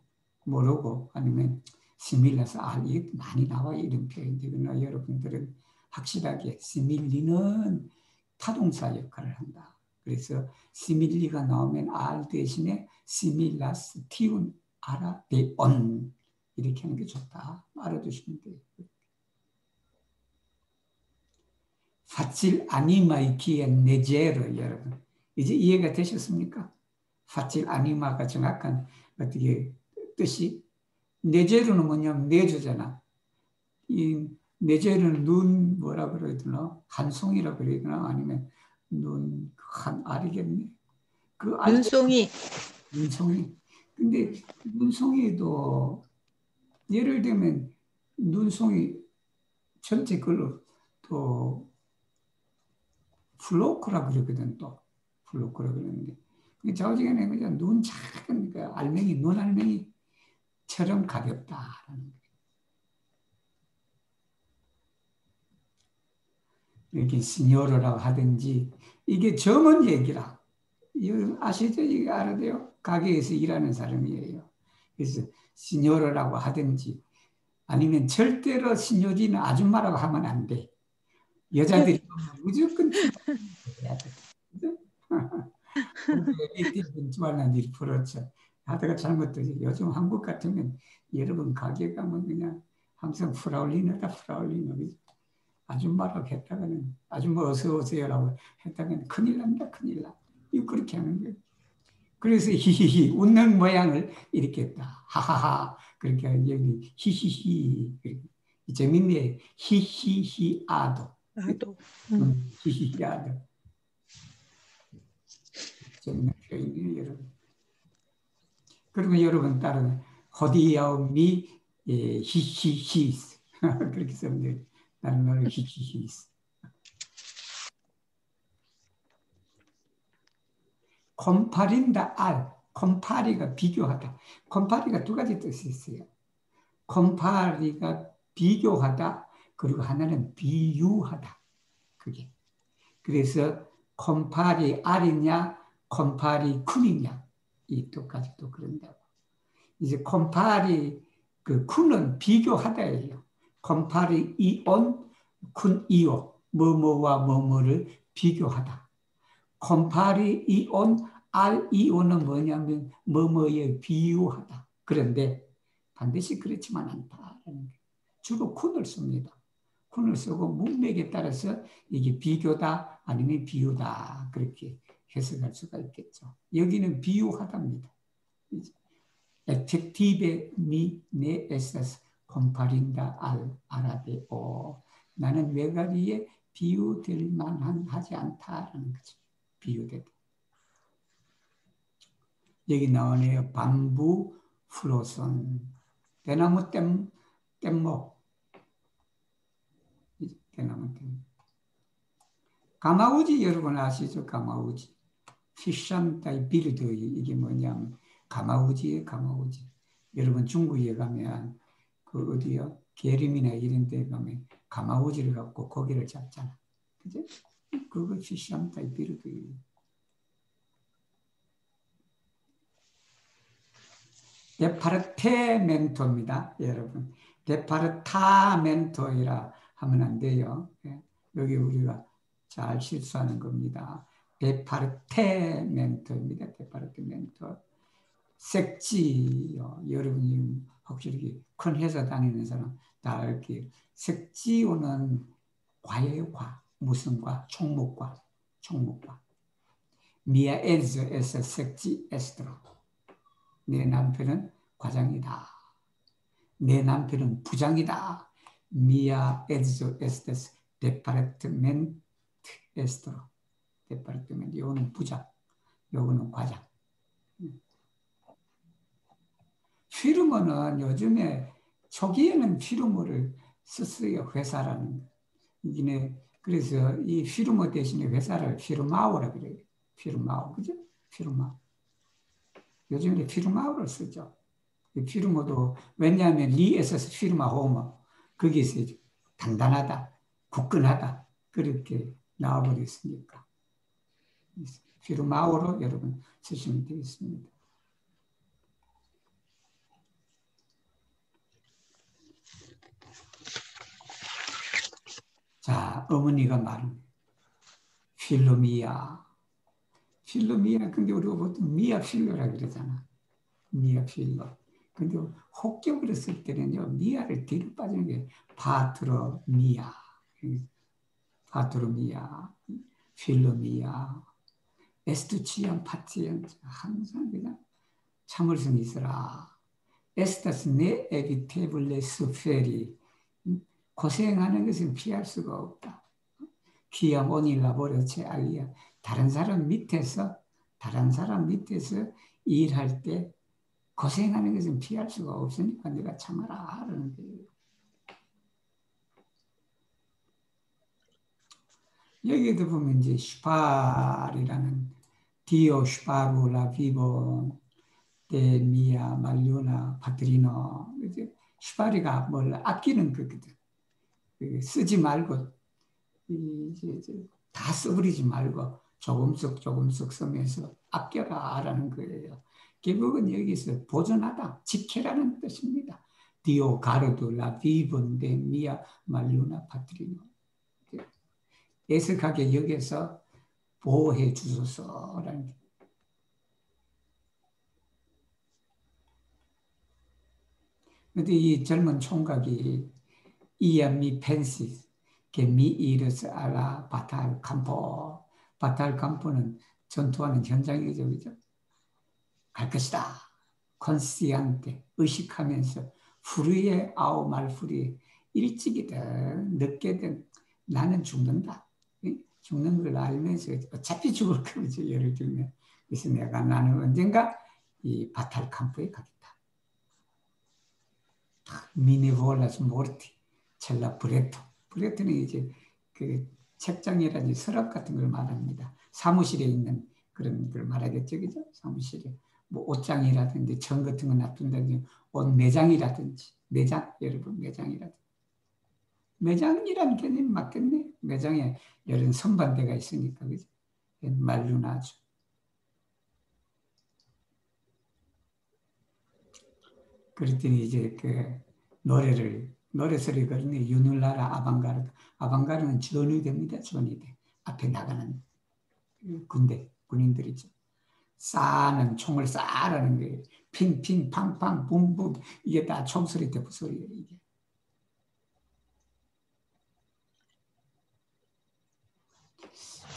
모르고 아니면 시밀라스 이게 많이 나와요. 이런 표현들. 그러나 여러분들은 확실하게 시밀리는 타동사 역할을 한다. 그래서 시밀리가 나오면 알 대신에 시밀라스 티운 아라데온 이렇게 하는 게 좋다. 알아두시면 돼요. 파칠 아니마이 키엔 네제르 여러분 이제 이해가 되셨습니까? 파칠 아니마가 정확한 어떻게 뜻이 네제르는 뭐냐면 내주잖아. 이 네제르는 눈 뭐라 그래야 되나 한송이라 그래야 되나 아니면 눈 한 알이겠네. 그 알 눈송이. 눈송이. 근데 눈송이도 예를 들면 눈송이 전체 걸로 또 플로크라 그러거든 또 플로크라 그러는데 좌우지간에 그냥 눈 작은 그 알맹이 눈 알맹이처럼 가볍다라는 거예요. 이렇게 시니어로라고 하든지 이게 전문 얘기라. 이거 아시죠? 이거 알아요? 가게에서 일하는 사람이에요. 그래서 시니어로라고 하든지 아니면 절대로 시니어리는 아줌마라고 하면 안 돼. 여자들이 무조건 해야 돼. 좋아하는 일이 벌어져. 하다가 잘못되지. 요즘 한국 같으면 여러분 가게 가면 그냥 항상 프라울리너다 프라울리너. 아줌마라고 했다가는 아줌마 어서 오세요라고 했다가는 큰일 납니다. 큰일 나. 이거 그렇게 하는 거예요. 그래서 히히히 웃는 모양을 이렇게 했다. 하하하 그렇게 여기 히히히 재밌네. 히히히 아도. 히히히 아도. 재밌는 표현이에요, 여러분. 그러면 여러분 따르는 호디야오미 히히히 그렇게 쓰면 돼요. 나는 너를 히히히. 콤파린다 알. 콤파리가 비교하다. 콤파리가 두 가지 뜻이 있어요. 콤파리가 비교하다. 그리고 하나는 비유하다. 그게. 그래서 콤파리 알이냐, 콤파리 쿰이냐 이 뜻까지 또 그런다고. 이제 콤파리 그 쿤은 비교하다예요. 컴파리 이온 쿤 이오 뭐뭐와 뭐뭐를 비교하다. 컴파리 이온 알 이온은 뭐냐면 뭐뭐에 비유하다. 그런데 반드시 그렇지만 않다라는 게 주로 쿤을 씁니다. 쿤을 쓰고 문맥에 따라서 이게 비교다 아니면 비유다 그렇게 해석할 수가 있겠죠. 여기는 비유하답니다. efective mi me estás comparando al árabe. 나는 외가리에 비유될 만한 하지 않다라는 거죠. 비유되다. 여기 나오네요. 밤부 플로선 대나무 뗏목 대나무 뗏목. 가마우지 여러분 아시죠? 가마우지. 피샴다이 빌드 이게 뭐냐면 가마우지에 가마우지. 여러분 중국에 가면 그 어디요? 계림이나 이런 데 가면 가마우지를 갖고 고기를 잡잖아. 그죠? 그거 피샴다이 빌드. 데파르테멘토입니다. 여러분. 데파르타멘토이라 하면 안 돼요. 여기 우리가 잘 실수하는 겁니다. 데파르테멘토입니다. 데파르테멘토. 색지요. 여러분이 혹시 큰 회사 다니는 사람 다 알게 색지오는 과예요. 과. 무슨 과? 총무과. 총무과. 미아 에즈에서 색지 에스트로. 내 남편은 과장이다. 내 남편은 부장이다. 미아 에즈오 에스테스 데파르트멘트 에스트로. 데파르트멘트. 요거는 부장. 요거는 과장. 피르모는 요즘에 초기에는 피르모를 썼어요. 회사라는. 이게 그래서 이 피르모 대신에 회사를 피르마오라 그래요. 피르마오. 그죠? 피르마오. 요즘에 피르마오를 쓰죠. 피르모도 왜냐하면 리에서 피르마 호모 거기서 단단하다, 굳건하다 그렇게 나와버렸으니까 피르마오로 여러분 쓰시면 되겠습니다. 자, 어머니가 말은 필로미아. 필로미아, 근데 우리가 보통 미아 필로라 그러잖아. 미아 필로. 근데 혹격으로 쓸 때는요, 미아를 뒤로 빠지는 게 파트로미아. 파트로미아. 필로미아. 에스투치안 파티언. 항상 그냥 참을성이 있어라. 에스타스 네 에비테블레 수페리. 고생하는 것은 피할 수가 없다. 기아 모닐라 보르체 알리아. 다른 사람 밑에서 일할 때 고생하는 것은 피할 수가 없으니까 내가 참아라 하는 거예요. 여기에도 보면 이제 슈팔이라는 디오 슈파루 라비보 데 미아 말류나 파트리노 이제 슈파리가 뭘 아끼는 거거든. 쓰지 말고 이제 다 써버리지 말고 조금씩 쓰면서 아껴라라는 거예요. 결국은 여기서 보존하다, 지켜라는 뜻입니다. 디오 가르도 라 비본데 미아 말루나 파트리노. 애석하게 여기서 보호해 주소서라는 게. 그런데 이 젊은 총각이 이야미 펜시스 que mi iris a la 바탈 campo. 바탈 campo는 전투하는 현장이죠, 그죠? 갈 것이다. 콘시안테 의식하면서 후리에 아우 말후리 일찍이든 늦게든 나는 죽는다. 죽는 걸 알면서 어차피 죽을 거죠. 예를 들면 그래서 나는 언젠가 이 바탈 campo에 가겠다. 미네볼라스 모르티 첼라 브레토. 브레토는 이제 그 책장이라든지 서랍 같은 걸 말합니다. 사무실에 있는 그런 걸 말하겠죠, 그죠? 사무실에 뭐 옷장이라든지 정 같은 거 놔둔다든지 옷 매장이라든지 매장 여러분 매장이라든지 매장이라는 개념이 맞겠네. 매장에 여러 선반대가 있으니까 그죠? 말루나죠. 그랬더니 이제 그 노래 소리 거리네. 유놀라라 아방가르드. 아방가르드는 전위대입니다. 전위대. 앞에 나가는 군인들이죠. 싸는 총을 쏴라는 거예요. 핑핑 팡팡 붐붐 이게 다 총소리 대포 소리예요. 이게.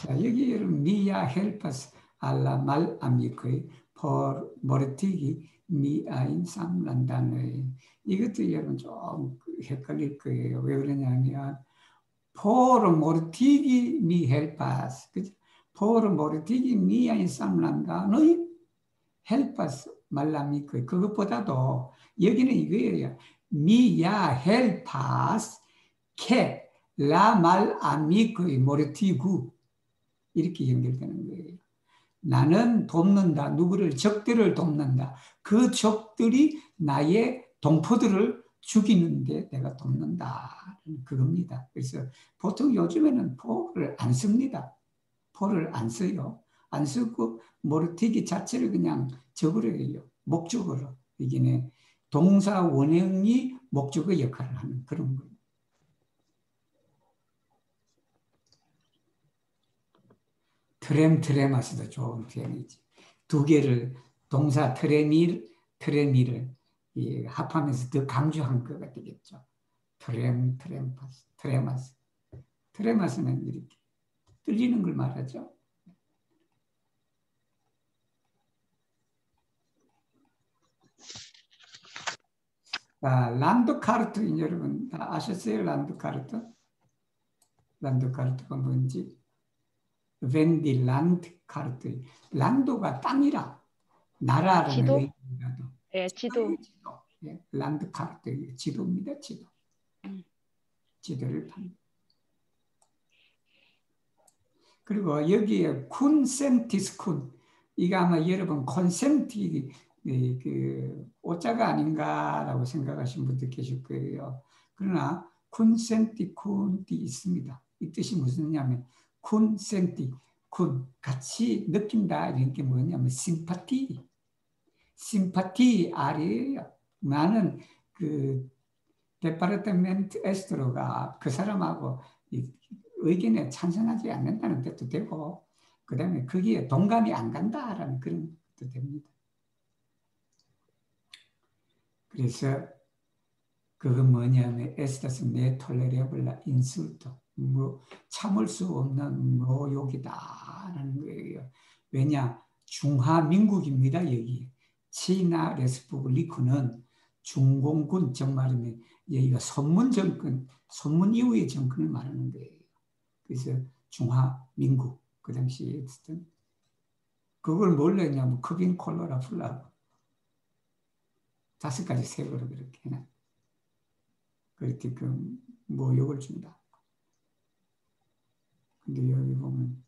자, 여기 여러분 미야 헬파스 알라 말 아미코이 por 모르티기 미아인 삼란다는 이것도 여러분 좀 헷갈릴 거예요. 왜 그러냐면 por 모르티기 미 헬파스 그죠? por 모르티기 미아인 삼란다는 헬파스 말라미코이 그것보다도 여기는 이거예요. 미야 헬파스 케 라 말 아미코이 모르티구 이렇게 연결되는 거예요. 나는 돕는다. 누구를 적들을 돕는다. 그 적들이 나의 동포들을 죽이는데 내가 돕는다. 그겁니다. 그래서 보통 요즘에는 포를 안 씁니다. 포를 안 써요. 안 쓰고 모르티기 자체를 그냥 적으로 해요. 목적으로. 이게 동사 원형이 목적의 역할을 하는 그런 거예요. 트레마스도 좋은 표현이지. 두 개를 동사 트레미를 합하면서 더 강조한 거가 되겠죠. 트레마스. 트레마스는 이렇게 떨리는 걸 말하죠. 란드카르트 여러분 다 아셨어요? 란드카르트가 뭔지. 웬디 란드 카르트. 란도가 땅이라 나라라는 지도? 의미라도. 예, 지도. 예, 란드 카르트 지도입니다. 지도. 지도를 판. 그리고 여기에 콘센티스쿤 이거 아마 여러분 콘센티 그 오자가 아닌가라고 생각하시는 분들 계실 거예요. 그러나 콘센티쿤이 있습니다. 이 뜻이 무슨냐면 콘센티, 군 같이 느낀다 이런 게 뭐냐면 심파티 아래에요. 나는 그 데파르트멘트 에스트로가 그 사람하고 의견에 찬성하지 않는다는 뜻도 되고 그 다음에 거기에 동감이 안 간다라는 그런 뜻도 됩니다. 그래서 그건 뭐냐면 에스타스 네 톨레레블라 인술도 뭐 참을 수 없는 모욕이다라는 거예요. 왜냐 중화민국입니다. 여기 치나 레스푸블리크는 중공군 정말이면 여기가 선문 이후의 정권을 말하는 거예요. 그래서 중화민국 그 당시에 있었던 그걸 뭘 했냐면 크빈 콜로라 플라고 5가지 색으로 그렇게 해놔. 그렇게 그 모욕을 준다. 근데 여기 보면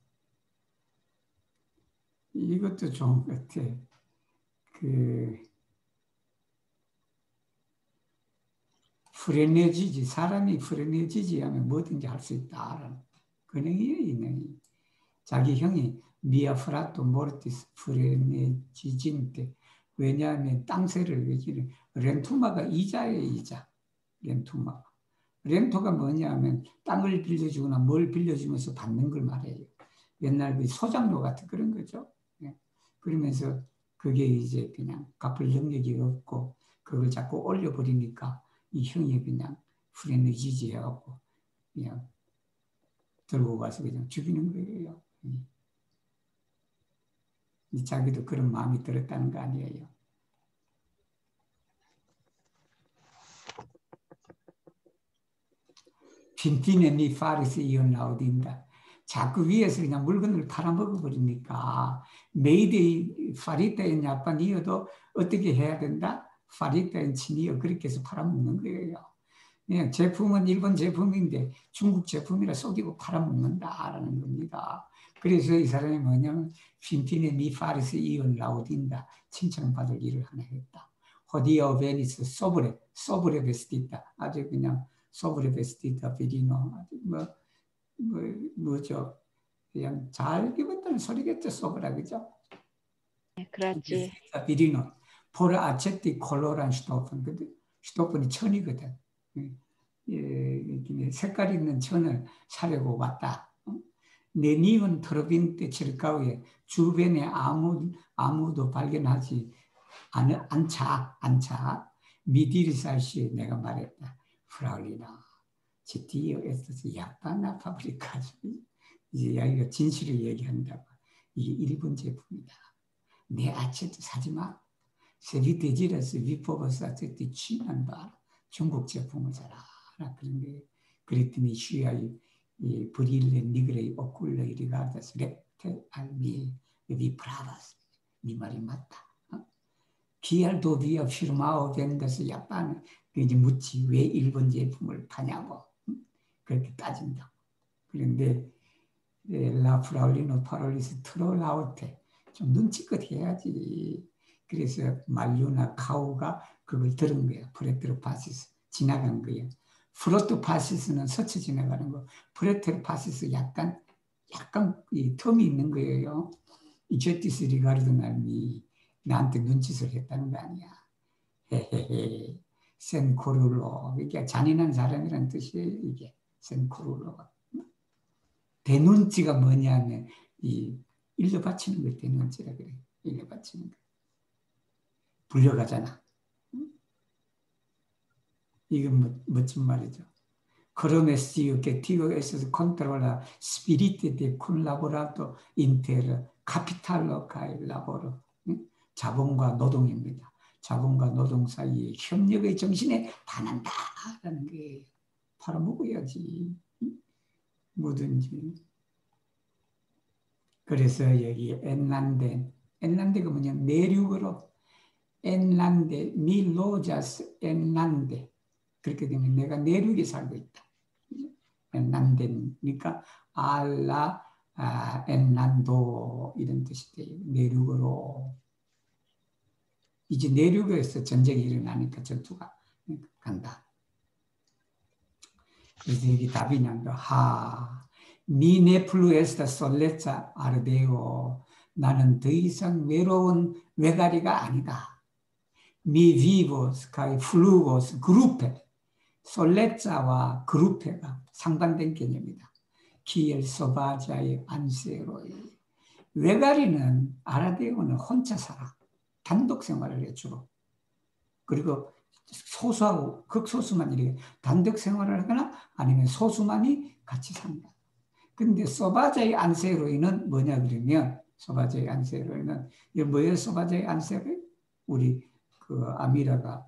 이것도 좋은 것 같아. 프레네지지 사람이 프레네지지 하면 뭐든지 할 수 있다라는 근행이에요. 인행이. 자기 형이 미아프라토 모르티스 프레네지진데 왜냐하면 땅세를 외기는 렌투마가 이자예요. 이자. 렌토가 뭐냐면 땅을 빌려주거나 뭘 빌려주면서 받는 걸 말해요. 옛날 그 소장로 같은 그런 거죠. 그러면서 그게 이제 그냥 갚을 능력이 없고 그걸 자꾸 올려버리니까 이 형이 그냥 프레네지지 해갖고 그냥 들고 가서 그냥 죽이는 거예요. 자기도 그런 마음이 들었다는 거 아니에요. 핀피네미 파리세이온 라우딘다. 자꾸 위에서 그냥 물건을 팔아먹어 버리니까 메이데이 파리타인 야판이어도 어떻게 해야 된다? 파리타인 친이어 그렇게 해서 팔아먹는 거예요. 그냥 제품은 일본 제품인데 중국 제품이라 속이고 팔아먹는다라는 겁니다. 그래서 이 사람이 뭐냐면 핀피네미 파리세이온 라우딘다. 칭찬받을 일을 하나 했다. 호디어 베니스 소브레 베스티다. 아주 그냥 소브레 베스티다 비리노 뭐죠? 그냥 잘 입었다는 소리겠죠. 소브라 그죠? 그렇지. 비리노 포르 아체티 콜로란 슈토픈. 근데 슈토픈이 천이거든. 색깔 있는 천을 사려고 왔다. 내 님은 트로빈테 칠가우에 주변에 아무도 발견하지 않자 미디리살시에 내가 말했다. 프라울리나 지디어 에스토스 야바나 파브리카즈. 이제 여기가 진실을 얘기한다고. 이게 일본 제품이다. 내 아체트 사지 마. 세비데지라스 위포버스 아체트 취한 바 중국 제품을 사라. 그런 게 그랬더니 쉬아이 브릴레 니그레이 오쿨레이 리가다스 렙테 알미 위프라바스. 네 말이 맞다. 기알도 비어 피르마오 벤더스 야pan 이제 묻지 왜 일본 제품을 파냐고 그렇게 따진다. 그런데 라프라울리노 파롤리스 트롤라우테 좀 눈치껏 해야지. 그래서 말류나 카우가 그걸 들은 거야. 프레테르 파시스 지나간 거야. 프로토 파시스는 스쳐 지나가는 거. 프레테르 파시스 약간 이 텀이 있는 거예요. 이 제티스 리가르도 날미 나한테 눈짓을 했다는 거 아니야. 헤헤헤. 센코룰로. 그러니까 잔인한 사람이라는 뜻이에요. 이게 센코룰로. 대눈치가 뭐냐면 이 일러 바치는 걸 대눈치라 그래. 일러 바치는 거. 불려가잖아. 이건 멋진 말이죠. Cronesio che Dio es controlla spiriti di collaborato inter capitallo cae lavoro. 자본과 노동입니다. 자본과 노동 사이에 협력의 정신에 반한다라는 게 팔아먹어야지. 뭐든지. 그래서 여기 엔란데가 뭐냐? 내륙으로 엔란데 밀로자스 엔란데 그렇게 되면 내가 내륙에 살고 있다. 엔란데니까 알라 엔란도 이런 뜻이 돼요. 내륙으로. 이제 내륙에서 전쟁이 일어나니까 전투가 간다. 그래서 여기 답이 난다. 미네플루에스타 솔레자 아르데오. 나는 더 이상 외로운 외가리가 아니다. 미 비보스 카이 플루고스 그룹페. 솔레자와 그룹페가 상반된 개념이다. 키엘 소바자의 안세로이. 외가리는 아라데오는 혼자 살아. 단독 생활을 해 주로. 그리고 소수하고 극소수만 이렇게 단독 생활을 하거나 아니면 소수만이 같이 산다. 근데 소바자의 안세로이는 뭐냐 그러면 소바자의 안세로이는 이게 뭐예요? 소바자의 안세로이? 우리 그 아미라가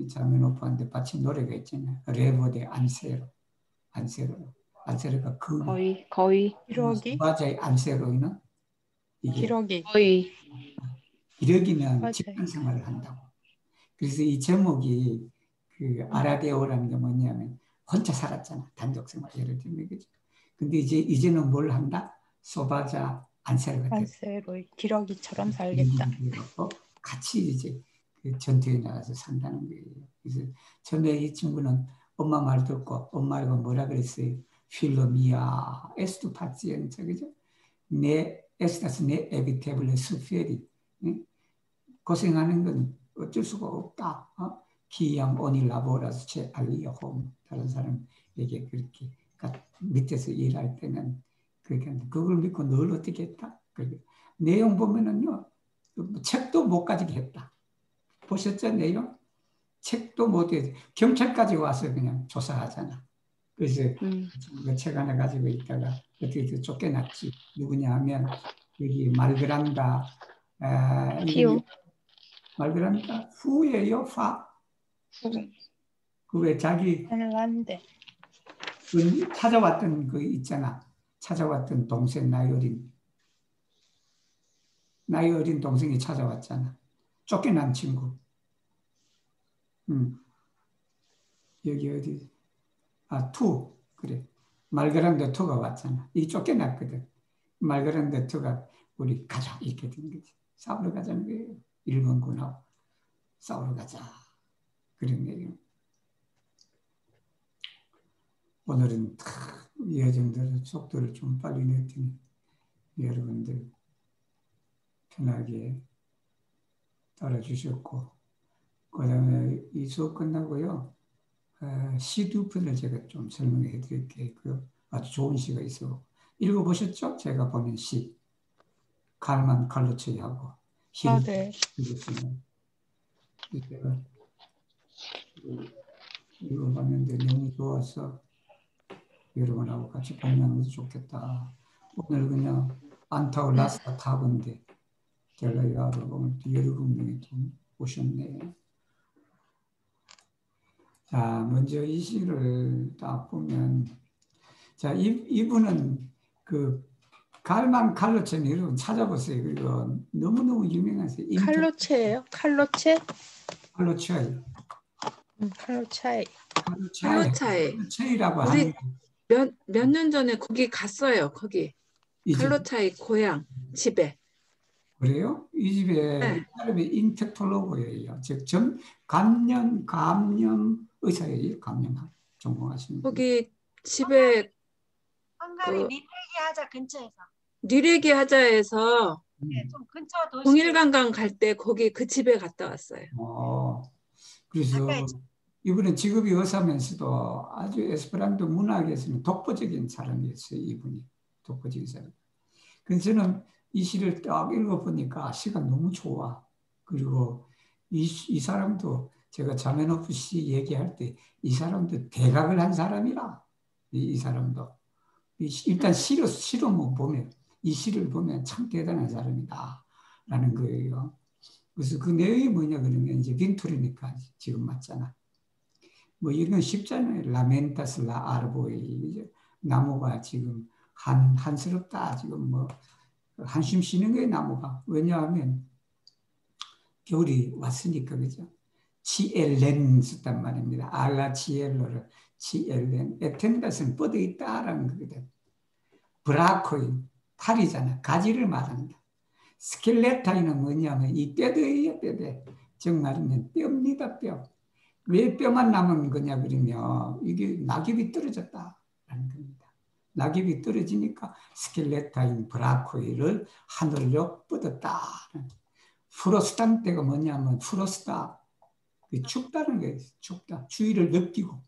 자매 오빠한테 바친 노래가 있잖아요. 레보데 안세로가 그 거의 소바자의 안세로이는 이게 기러기. 거의 기러기는 맞아요. 집단 생활을 한다고. 그래서 이 제목이 그 아라데오라는 게 뭐냐면 혼자 살았잖아. 단독 생활 예를 들면 그죠. 근데 이제는 뭘 한다? 소바자 안세로가 됐다. 안세로 기러기처럼 살겠다. 같이 이제 그 전투에 나가서 산다는 거예요. 그래서 처음에 이 친구는 엄마 말 듣고 엄마가 뭐라 그랬어요? 필로미아 에스투 파치엔자 그죠? 네 에스타스 네 에비테블레 수페리 고생하는 건 어쩔 수가 없다. 기양 오닐 라보라스 제 알리홈 다른 사람에게 그렇게 밑에서 일할 때는 그걸 믿고 널 어떻게 했다? 내용 보면은요 책도 못 가지게 했다. 보셨죠 내용? 책도 못 해. 경찰까지 와서 그냥 조사하잖아. 그래서 그 책 하나 가지고 있다가 어떻게 쫓겨났지. 누구냐 하면 여기 말그란다. 피오 말그란다 후예요 파. 그 왜 자기 핀란드. 찾아왔던 그 있잖아. 찾아왔던 동생 나이 어린 동생이 찾아왔잖아. 쫓겨난 친구. 여기 어디 투 그래. 말그란데 투가 왔잖아. 이 쫓겨났거든. 말그란데 투가 우리 가자 이렇게 된 거지. 싸우러 가자는 거예요. 일본군하고 싸우러 가자. 그런 내용. 오늘은 이 정도로 속도를 좀 빨리 냈더니 여러분들 편하게 따라주셨고, 그 다음에 이 수업 끝나고요. 시 두 편을 제가 좀 설명해 드릴게요. 그 아주 좋은 시가 있어. 읽어보셨죠? 제가 보낸 시. 칼만 칼로츠하고 아, 힐 네. 읽었으면 제가 읽어봤는데 너무 좋아서 여러분하고 같이 공유하는 것도 좋겠다. 오늘 그냥 안타고 라스타 타건데 제가 오늘 17명이 좀 오셨네. 자, 먼저 이 시를 딱 보면, 자, 이분은 그 갈만 칼로체는 여러분 찾아보세요. 그리고 너무너무 유명하세요. 칼로체예요? 칼로체? 칼로체이. 칼로차이. 칼로차에 칼로체이라고 우리 하는 몇 년 전에 거기 갔어요. 거기 이집 칼로차이 고향 집에. 그래요? 이 집에 이 네. 사람이 인텍톨로그예요. 즉 감염 의사예요. 감염학 전공하시는 분. 거기 집에 헝가리 그 니페기 하자 근처에서 뉴레기 하자에서 좀 근처 도시 동일관광 갈 때 거기 그 집에 갔다 왔어요. 그래서 가까이 이분은 직업이 의사면서도 아주 에스페란토 문학에서는 독보적인 사람이었어요. 이분이 독보적인 사람. 그래서 저는 이 시를 딱 읽어보니까 시가 너무 좋아. 그리고 이 사람도 제가 자메노프 씨 얘기할 때 이 사람도 대각을 한 사람이라. 이 사람도. 일단 시로 보면 이 시를 보면 참 대단한 사람이다. 라는 거예요. 그래서 그 내용이 뭐냐 그러면 이제 빈토리니까 지금 맞잖아. 뭐 이건 쉽잖아요. 라멘타스 라 아르보이. 나무가 지금 한스럽다. 지금 뭐 한숨 쉬는 거예요, 나무가. 왜냐하면 겨울이 왔으니까, 그죠? 치엘렌 썼단 말입니다. 알라 치엘로를 치엘렌. 에텐다스는 뻗어 있다라는 거거든. 브라코인, 탈이잖아. 가지를 말한다. 스켈레타인은 뭐냐면 이 뼈대예요, 뼈대. 즉 말하면 뼈입니다, 뼈. 왜 뼈만 남은 거냐 그러면 이게 낙엽이 떨어졌다라는 겁니다. 낙엽이 떨어지니까 스켈레타인 브라코이를 하늘로 뻗었다. 프로스탄 때가 뭐냐면 프로스타, 춥다는 거예요. 춥다. 추위를 느끼고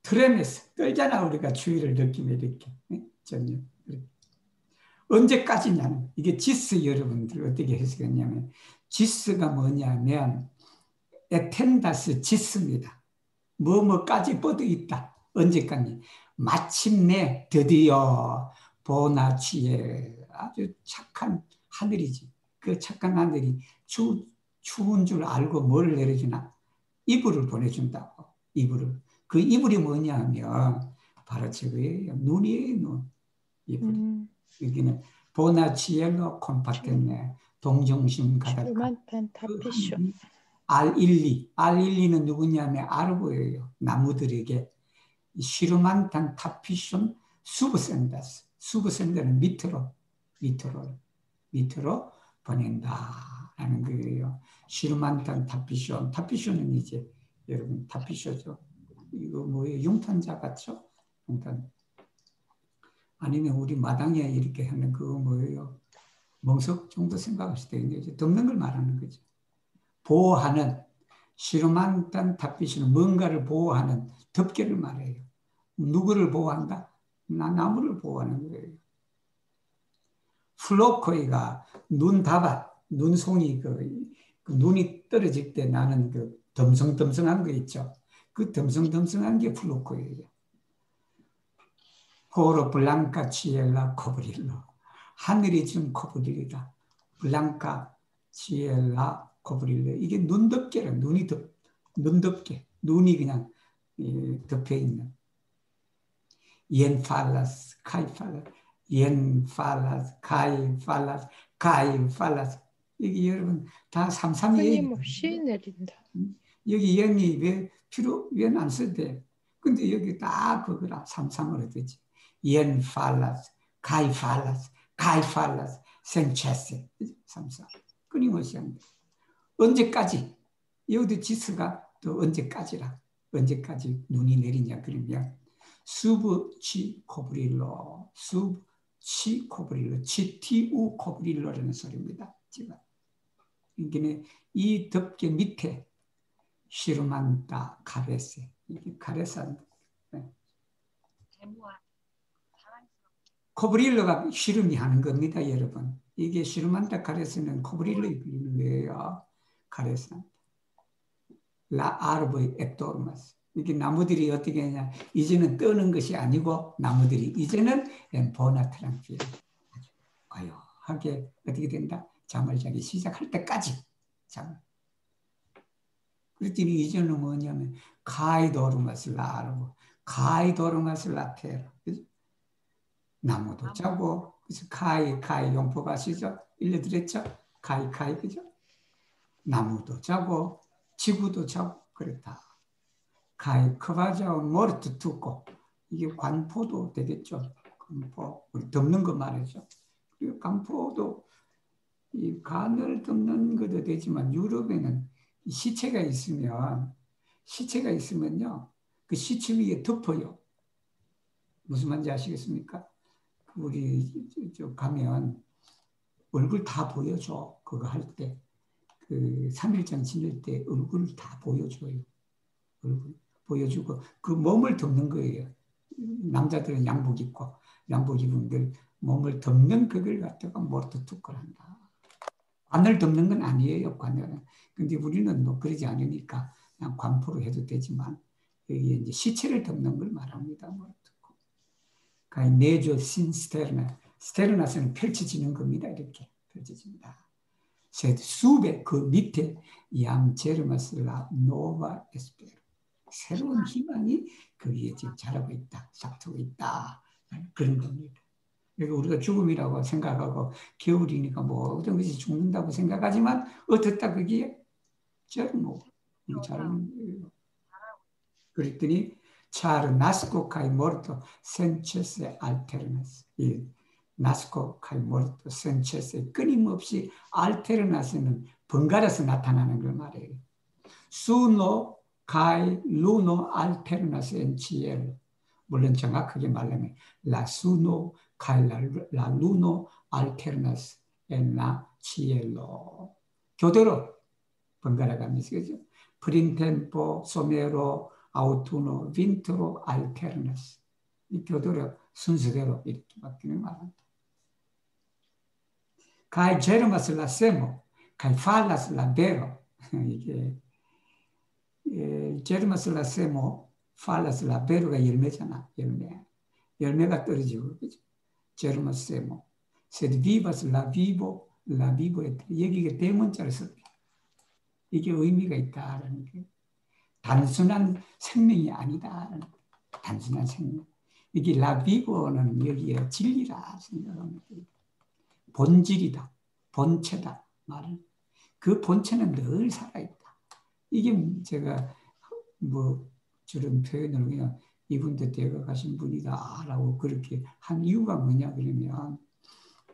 트레메스 떨잖아. 우리가 추위를 느끼면 이렇게 전혀. 언제까지냐는 이게 지스 여러분들 어떻게 해석했냐면 지스가 뭐냐면 에텐다스 지스입니다. 뭐뭐까지 뻗어 있다. 언제까지? 마침내 드디어 보나치에 아주 착한 하늘이지. 그 착한 하늘이 추운 줄 알고 뭘 내려주나? 이불을 보내준다고. 이불을. 그 이불이 뭐냐 하면 바로 저거예요. 눈이에요. 눈. 이불. 여기는 보나치엘로 콤파테네 동정심 가득한 슈만탄 타피쇼. R12는 누구냐면 아르보예요. 나무들에게 시루만탄 타피숑 수브센다스. 수브센다는 밑으로 보낸다라는 거예요. 시루만탄 타피숑. 타피숑은 이제 여러분 타피쇼죠. 이거 뭐예요? 용탄자 같죠? 용탄. 아니면 우리 마당에 이렇게 하는 그거 뭐예요? 멍석 정도 생각하실 때 이제 덮는 걸 말하는 거죠. 보호하는 시루만탄 타피시는 뭔가를 보호하는 덮개를 말해요. 누구를 보호한다? 나무를 보호하는 거예요. 플로코이가 눈다발, 눈송이 그 눈이 떨어질 때 나는 그 덤성덤성한 거 있죠. 그 덤성덤성한 게 플로코이예요. 포로 블랑카 치엘라 코브릴로. 하늘이 준 코브릴이다. 블랑카 치엘라 코브릴로. 이게 눈덮개라. 눈덮개. 눈이 그냥 덮여 있는. 옌팔라스, 카이팔라스, 옌팔라스, 카이팔라스, 카이팔라스. 이게 여러분 다 삼삼이에요. 끊임없이 내린다. 여기 옌이 왜 안 쓰대? 근데 여기 딱 그거라. 삼삼으로 되지. 옌팔라스, 카이팔라스, 카이팔라스, 생체세. 삼삼. 끊임없이 합니다. 언제까지? 여기도 지스가 또 언제까지라. 언제까지 눈이 내리냐 그러면 수브치 코브릴로, 수브치 코브릴로, 치티우 코브릴로라는 소리입니다. 지금 그러니까 이 덮개 밑에 시르만타 카레세, 이게 카레산다. 재무한 사랑스럽게. 코브릴러가 시름이 하는 겁니다, 여러분. 이게 시르만타 카레스는 코브릴러에 불리는 거예요. 카레산. 라 아르보의 엑도르마스. 이게 나무들이 어떻게 하냐. 이제는 떠는 것이 아니고 나무들이 이제는 엠포나트랑필 아주 고요하게 어떻게 된다? 잠을 자기 시작할 때까지 잠을. 그랬더니 이제는 뭐냐면 카이도르마스 라르고 카이도르마스 라테르. 나무도 자고 그래서 카이 용포가 아시죠? 일러드렸죠? 카이 그죠? 나무도 자고 지구도 자고 그렇다. 카이 크바자 모르트 듣고 이게 관포도 되겠죠. 관포 우리 덮는 거 말이죠. 그리고 관포도 이 간을 덮는 것도 되지만 유럽에는 시체가 있으면요 그 시체 위에 덮어요. 무슨 말인지 아시겠습니까? 우리 저 가면 얼굴 다 보여줘. 그거 할 때. 그 3일장 지낼 때 얼굴 다 보여줘요. 얼굴 보여주고 그 몸을 덮는 거예요. 남자들은 양복 입고 양복 입은 걸 몸을 덮는 그걸 갖다가 모르트 투크를 한다. 관을 덮는 건 아니에요. 관을. 근데 우리는 뭐 그러지 않으니까 그냥 관포로 해도 되지만 여기 이제 시체를 덮는 걸 말합니다. 가이 네조 신 스테르나스는 펼쳐지는 겁니다. 이렇게 펼쳐집니다. 수백 그 밑에 얌 제르마스라 노바 에스페르 새로운 희망이 그 위에 지금 자라고 있다. 싹트고 있다. 그런 겁니다. 그러니까 우리가 죽음이라고 생각하고 겨울이니까 뭐 어떤 것이 죽는다고 생각하지만 어떻다 그게 제르노 자라는 그랬더니 차르 나스코 카이 모르토 센체세 알테르나스 이 나스코 카이 모르토 센체세 끊임없이 알테르나스는 번갈아서 나타나는 걸 말해요. 수노 카이 루노 알테르나스 엔치엘 물론 정확하게 말하면 라 수노 카이 라 루노 알테르나스 엔나 치엘로 교대로 번갈아 가면서 그죠? 프린템포 소메로 아우투노 빈트로 알테르나스 이 교도로 순서대로 이렇게 바뀌는 말합니다. 카이 제르마스 라 세모 카이 팔라스 라 베로 이게 제르마스 라 세모 팔라스 라 베로가 열매잖아. 열매가 떨어지고 그죠? 제르마스 세모 세드 비바스 라 비보 라 비보에 여기가 대문자를 썼대. 이게 의미가 있다라는 게 단순한 생명이 아니다. 단순한 생명. 이게 라비고는 여기에 진리라 생각합니다. 본질이다. 본체다. 말은. 그 본체는 늘 살아있다. 이게 제가 뭐 저런 표현을 그냥 이분도 대가 가신 분이다 라고 그렇게 한 이유가 뭐냐 그러면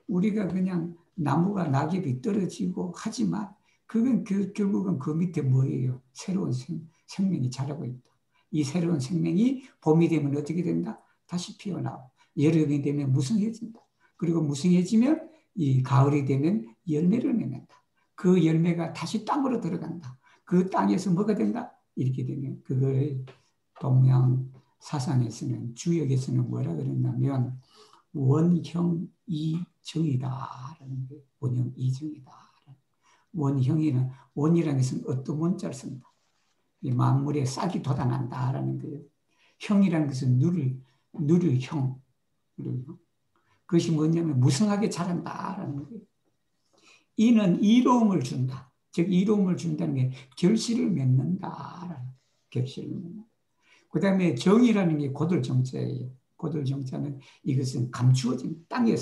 우리가 그냥 나무가 낙엽이 떨어지고 하지만 그건 결국은 그 밑에 뭐예요? 새로운 생명이 자라고 있다. 이 새로운 생명이 봄이 되면 어떻게 된다? 다시 피어나고 여름이 되면 무성해진다. 그리고 무성해지면 이 가을이 되면 열매를 맺는다. 그 열매가 다시 땅으로 들어간다. 그 땅에서 뭐가 된다? 이렇게 되면 그걸 동양 사상에서는 주역에서는 뭐라 그랬냐면 원형 이정이다라는 게 원형 이정이다. 원형이는 원이라는 것은 어떤 원자를 쓴다. 이 만물에 싹이 돋아난다라는 거예요. 형이라는 것은 누릴 형. 그것이 뭐냐면 무성하게 자란다라는 거예요. 이는 이로움을 준다. 즉 이로움을 준다는 게 결실을 맺는다라는 결실을 맺는다. 그 다음에 정이라는 게 고들정자예요. 고들정자는 이것은 감추어진 땅에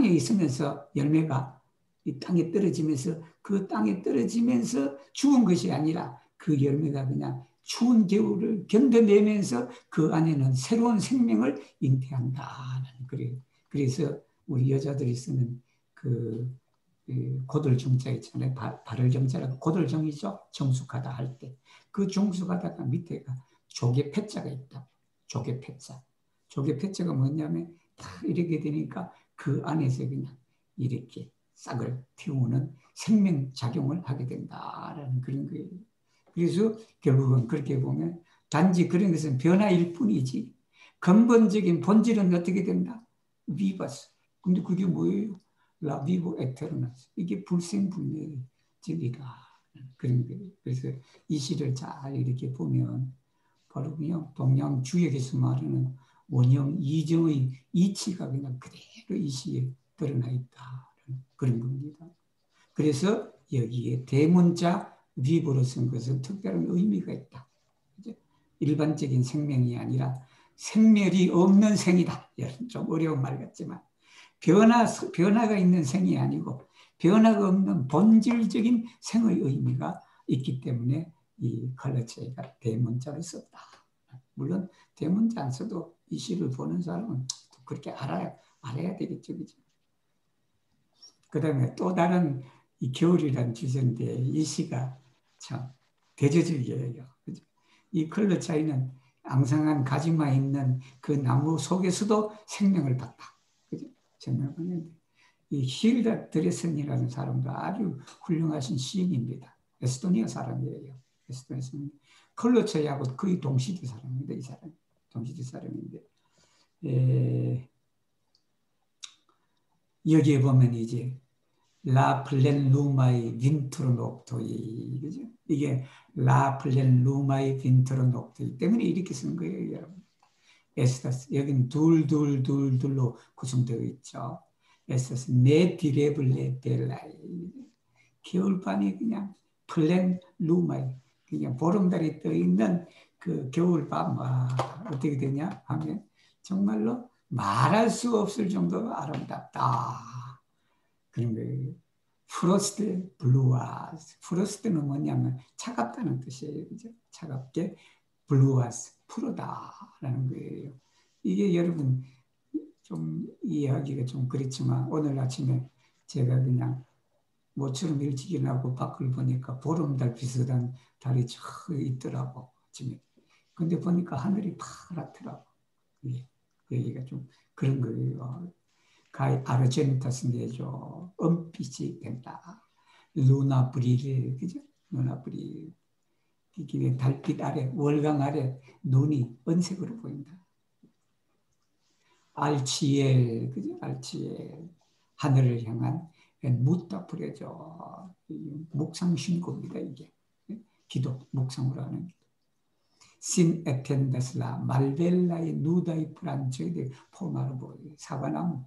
있으면서 열매가 이 땅에 떨어지면서 그 땅에 떨어지면서 죽은 것이 아니라 그 열매가 그냥 추운 겨울을 견뎌내면서 그 안에는 새로운 생명을 잉태한다는 그래요. 그래서 우리 여자들이 쓰는 그 고들정자 있잖아요. 발을정자라고 고들정이죠. 정숙하다 할 때. 그 정숙하다가 밑에가 조개패자가 있다. 조개패자. 조개패자가 뭐냐면 다 이렇게 되니까 그 안에서 그냥 이렇게 싹을 틔우는 생명작용을 하게 된다라는 그런 거예요. 그래서 결국은 그렇게 보면 단지 그런 것은 변화일 뿐이지 근본적인 본질은 어떻게 된다? 비버스. 근데 그게 뭐예요? 라 비보 에테르나스. 이게 불생불멸의 진리다. 그런 거예요. 그래서 이 시를 잘 이렇게 보면 바로 그냥 동양 주역에서 말하는 원형 이정의 이치가 그냥 그대로 이 시에 드러나 있다. 그런 겁니다. 그래서 여기에 대문자 비보로 쓴 것은 특별한 의미가 있다. 일반적인 생명이 아니라 생멸이 없는 생이다. 좀 어려운 말 같지만 변화가 있는 생이 아니고 변화가 없는 본질적인 생의 의미가 있기 때문에 이 칼로체가 대문자를 썼다. 물론 대문자 안 써도 이 시를 보는 사람은 그렇게 알아야 되겠죠. 그죠? 그 다음에 또 다른 이 겨울이라는 주제인데 이 시가 참 대조적이에요. 그죠? 이 컬러 차이는 앙상한 가지마 있는 그 나무 속에서도 생명을 봤다. 그죠? 생명을 봤는데 이 힐다 드레슨이라는 사람도 아주 훌륭하신 시인입니다. 에스토니아 사람이에요. 에스토니아 사람. 컬러 차이하고 거의 동시대 사람입니다. 이 사람 동시대 사람인데 여기에 보면 이제 라 플렌 루마이 빈트로 녹토이 그죠? 이게 라 플렌 루마이 빈트로 녹토이 때문에 이렇게 쓴 거예요, 여러분. 에스타스 여기는 둘로 구성되어 있죠. 에스타스 네 디레블레 벨라이 겨울밤이 그냥 플렌 루마이 그냥 보름달이 떠 있는 그 겨울밤 어떻게 되냐 하면 정말로 말할 수 없을 정도로 아름답다. 그런 거예요. 프로스트 블루아스. 프로스트는 뭐냐면 차갑다는 뜻이에요. 그죠? 차갑게 블루아스, 푸르다라는 거예요. 이게 여러분 좀 이해하기가 좀 그렇지만 오늘 아침에 제가 그냥 모처럼 일찍 일어나고 밖을 보니까 보름달 비슷한 달이 저 있더라고. 아침에. 근데 보니까 하늘이 파랗더라고. 여기가 좀 그런 거예요. 가이 아르젠타스인데죠. 은빛이 된다. 루나 브릴, 그죠? 루나 브릴. 이게 달빛 아래, 월광 아래 눈이 은색으로 보인다. 알치엘, 그죠? 알치엘. 하늘을 향한 무타프레죠. 묵상 신고입니다, 이게. 기도, 묵상으로 하는 기도. 신 에텐다슬라, 말벨라의 누다이 프란초이데 포마르보, 사과나무.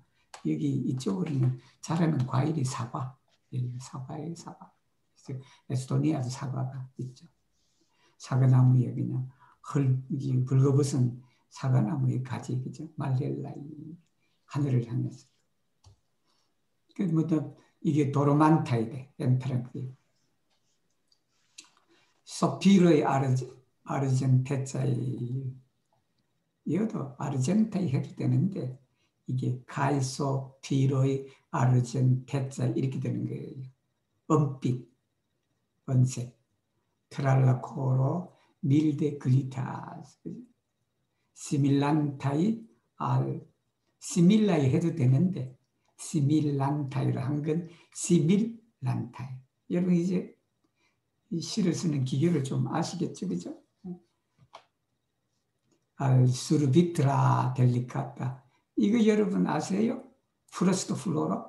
여기 이쪽으로는 자라는 과일이 사과. 사과예요, 사과. 에스토니아도 사과가 있죠. 사과나무에 그냥 붉어벗은 사과나무의 가지, 그죠? 말렐라이 하늘을 향해서. 이게 도로만타이데, 엔타랑크. 소피로의 아르젠테자이. 이것도 아르젠타이 해도 되는데 이게 칼소 피로의 아르젠테자 이렇게 되는 거예요. 은빛, 은색, 트랄라코로 밀데 글리타스, 시밀란타이 시밀라이 해도 되는데 시밀란타이를 한 건 시밀란타이. 여러분 이제 이 시를 쓰는 기교를 좀 아시겠죠, 그죠? 알수르비트라 델리카타. 이거 여러분 아세요? 프로스트 플로라?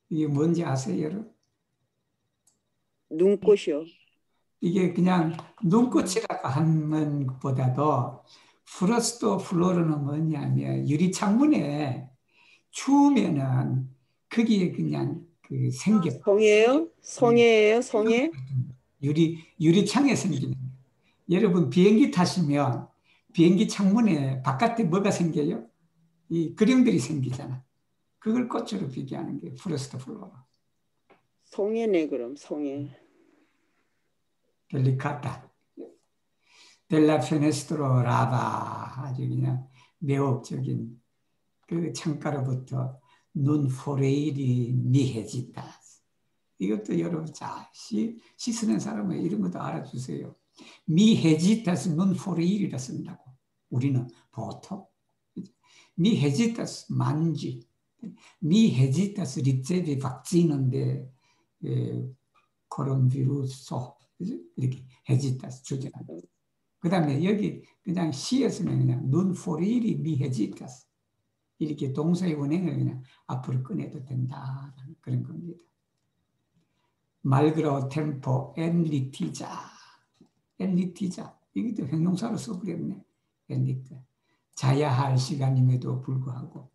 이게 뭔지 아세요, 여러분? 눈꽃이요. 이게 그냥 눈꽃이라고 하는 것보다도 프로스트 플로라는 뭐냐면 유리창문에 추우면은 거기에 그냥 그 생겨. 성애예요? 성애예요? 성애? 유리창에 생기는 거예요. 여러분 비행기 타시면 비행기 창문에 바깥에 뭐가 생겨요? 이 그림들이 생기잖아. 그걸 꽃으로 비교하는 게 프로스트 플로라. 성애네 그럼 성애. 델리카타. 델라 페네스트로 라바. 아주 그냥 매혹적인 그 창가로부터 눈 포레일이 미해지다. 이것도 여러분 자 시 쓰는 사람은 이런 것도 알아주세요. 미해지타스 눈 포레일이라 쓴다고. 우리는 보통 미해지타스 만지. mi hesitas ricevi vaccinon데 코로나비루소 이렇게 hesitas 주제하다. 그 다음에 여기 그냥 시에서는 그냥 non foriri mi hesitas 이렇게 동사의 원행을 그냥 앞으로 꺼내도 된다라는 그런 겁니다. 말그라오 템포 엔리티자 엔리티자 이것도 형용사로 써버렸네. 엔리티 자야 할 시간임에도 불구하고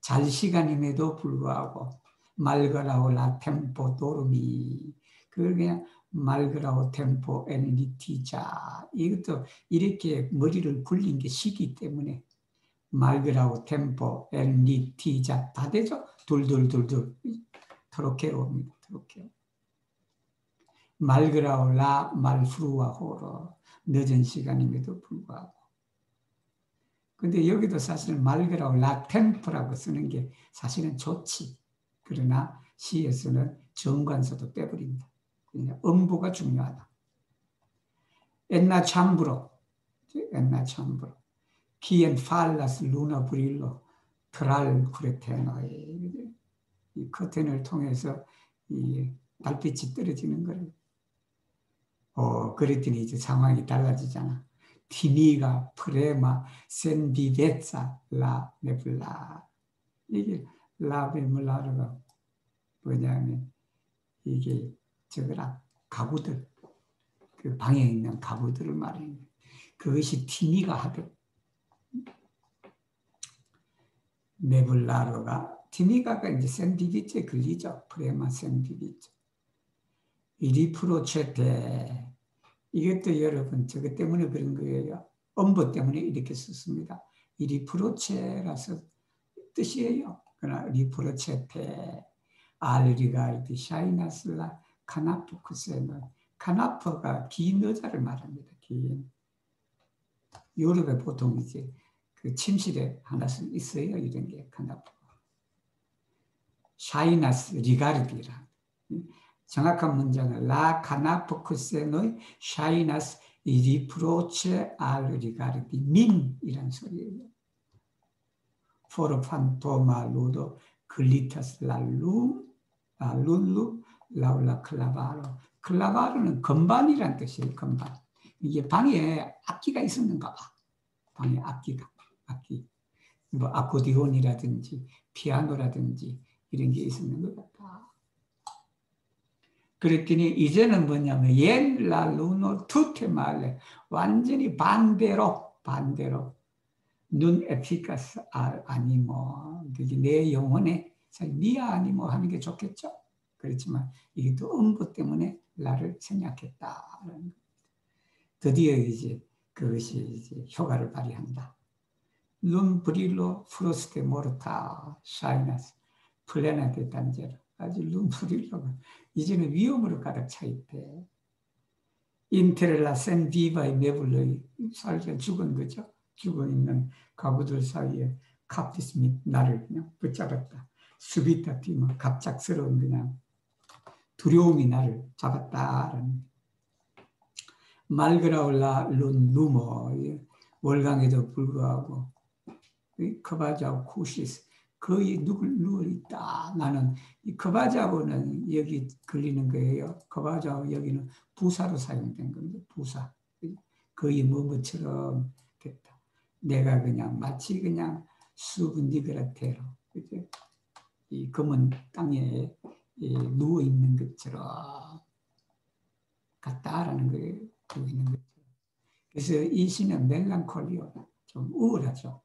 잘 시간임에도 불구하고 말그라오 라 템포 도르미 그걸 그냥 말그라오 템포 엔리티자 이것도 이렇게 머리를 굴린 게 시기 때문에 말그라오 템포 엔리티자 다 되죠? 둘둘둘둘 트로케로 옵니다. 트로케로 말그라오 라 말프루아 호로 늦은 시간임에도 불구하고 근데 여기도 사실 말그라오 라 템포라고 쓰는 게 사실은 좋지. 그러나 시에서는 정관사도 빼버립니다. 그냥 음보가 중요하다. 엔나 참브로 엔나 참브로 키엔 팔라스 루나 브릴로 트랄 쿠레테노에 이 커튼을 통해서 이 달빛이 떨어지는 거를 그랬더니 이제 상황이 달라지잖아. 티미가 프레마 센비베사 라 네블라 이게 라베블라르가 뭐냐면 이게 저거라 가구들 그 방에 있는 가구들을 말해요. 그것이 티미가 하듯 네블라르가 티미가가 이제 센비비체 걸리죠. 프레마 센비비체 이리프로체테 이것도 여러분 저것 때문에 그런 거예요. 음보 때문에 이렇게 썼습니다. 이리프로체라서 뜻이에요. 그러나 리프로체테 알리가르디 샤이나슬라 카나프쿠세는 카나프가 긴 여자를 말합니다. 긴 유럽에 보통 이제 그 침실에 하나씩 있어요. 이런 게 카나프. 샤이나스 리가르디라. 정확한 문장은 라 카나포크세노이 샤이나스 리프로체 알 리가르디 민이란 소리예요. 포르판토마 루도 글리타스 랄룸 룰루 라울라 클라바로 클라바로는 건반이란 뜻이에요. 건반. 이게 방에 악기가 있었는가 봐. 방에 악기 뭐 아코디온이라든지 피아노라든지 이런 게 있었는 것 같다. 그랬더니 이제는 뭐냐면 옌라 루노 투테 말레 완전히 반대로 눈 에피카스 아니모 내 영혼에 니아 아니모 하는 게 좋겠죠. 그렇지만 이게 또 음보 때문에 나를 생략했다라는 겁니다. 드디어 이제 그것이 이제 효과를 발휘한다. 눈 브릴로 프로스테 모르타 샤이나스 플레나데 단제로 아주 눈 브릴로가 이제는 위험으로 가득 차 있대. 인테렐라 센비바이 네블로이 살자 죽은 거죠. 죽어 있는 가구들 사이에 카피스 및 나를 그냥 붙잡았다. 수비타티마 갑작스러운 그냥 두려움이 나를 잡았다라는 말그라올라 룬 루머 월강에도 불구하고 커바자오 쿠시스 거의 누워 있다. 나는 이 커바자오는 여기 걸리는 거예요. 커바자오 여기는 부사로 사용된 겁니다. 부사 거의 뭐처럼 됐다. 내가 그냥 마치 그냥 수분디그라테로 이 검은 땅에 누워 있는 것처럼 같다라는 거예요. 누워 있는 것처럼. 그래서 이 시는 멜랑콜리오 좀 우울하죠.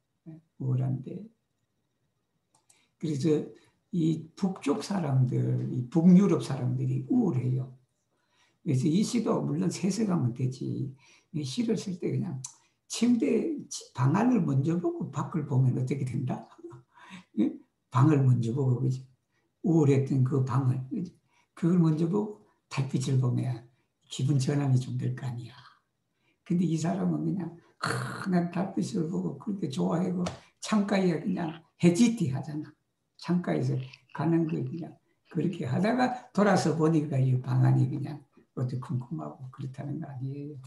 우울한데 그래서 이 북쪽 사람들, 이 북유럽 사람들이 우울해요. 그래서 이 시도 물론 세세가면 되지. 시를 쓸 때 그냥 침대 방 안을 먼저 보고 밖을 보면 어떻게 된다? 방을 먼저 보고 그죠? 우울했던 그 방을 그걸 먼저 보고 달빛을 보면 기분 전환이 좀 될 거 아니야. 근데 이 사람은 그냥 난 달빛을 보고 그렇게 좋아하고 창가에 그냥 해지티 하잖아. 창가에서 가는 거 그냥 그렇게 하다가 돌아서 보니까 이 방 안이 그냥 어떻게 쿵쿵하고 그렇다는 거 아니에요.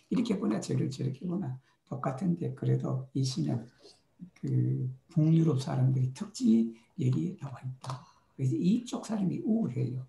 이렇게 보나 저렇게 보나 똑같은데 그래도 이 시는 그 북유럽 사람들의 특징이 여기에 나와 있다. 그래서 이쪽 사람이 우울해요.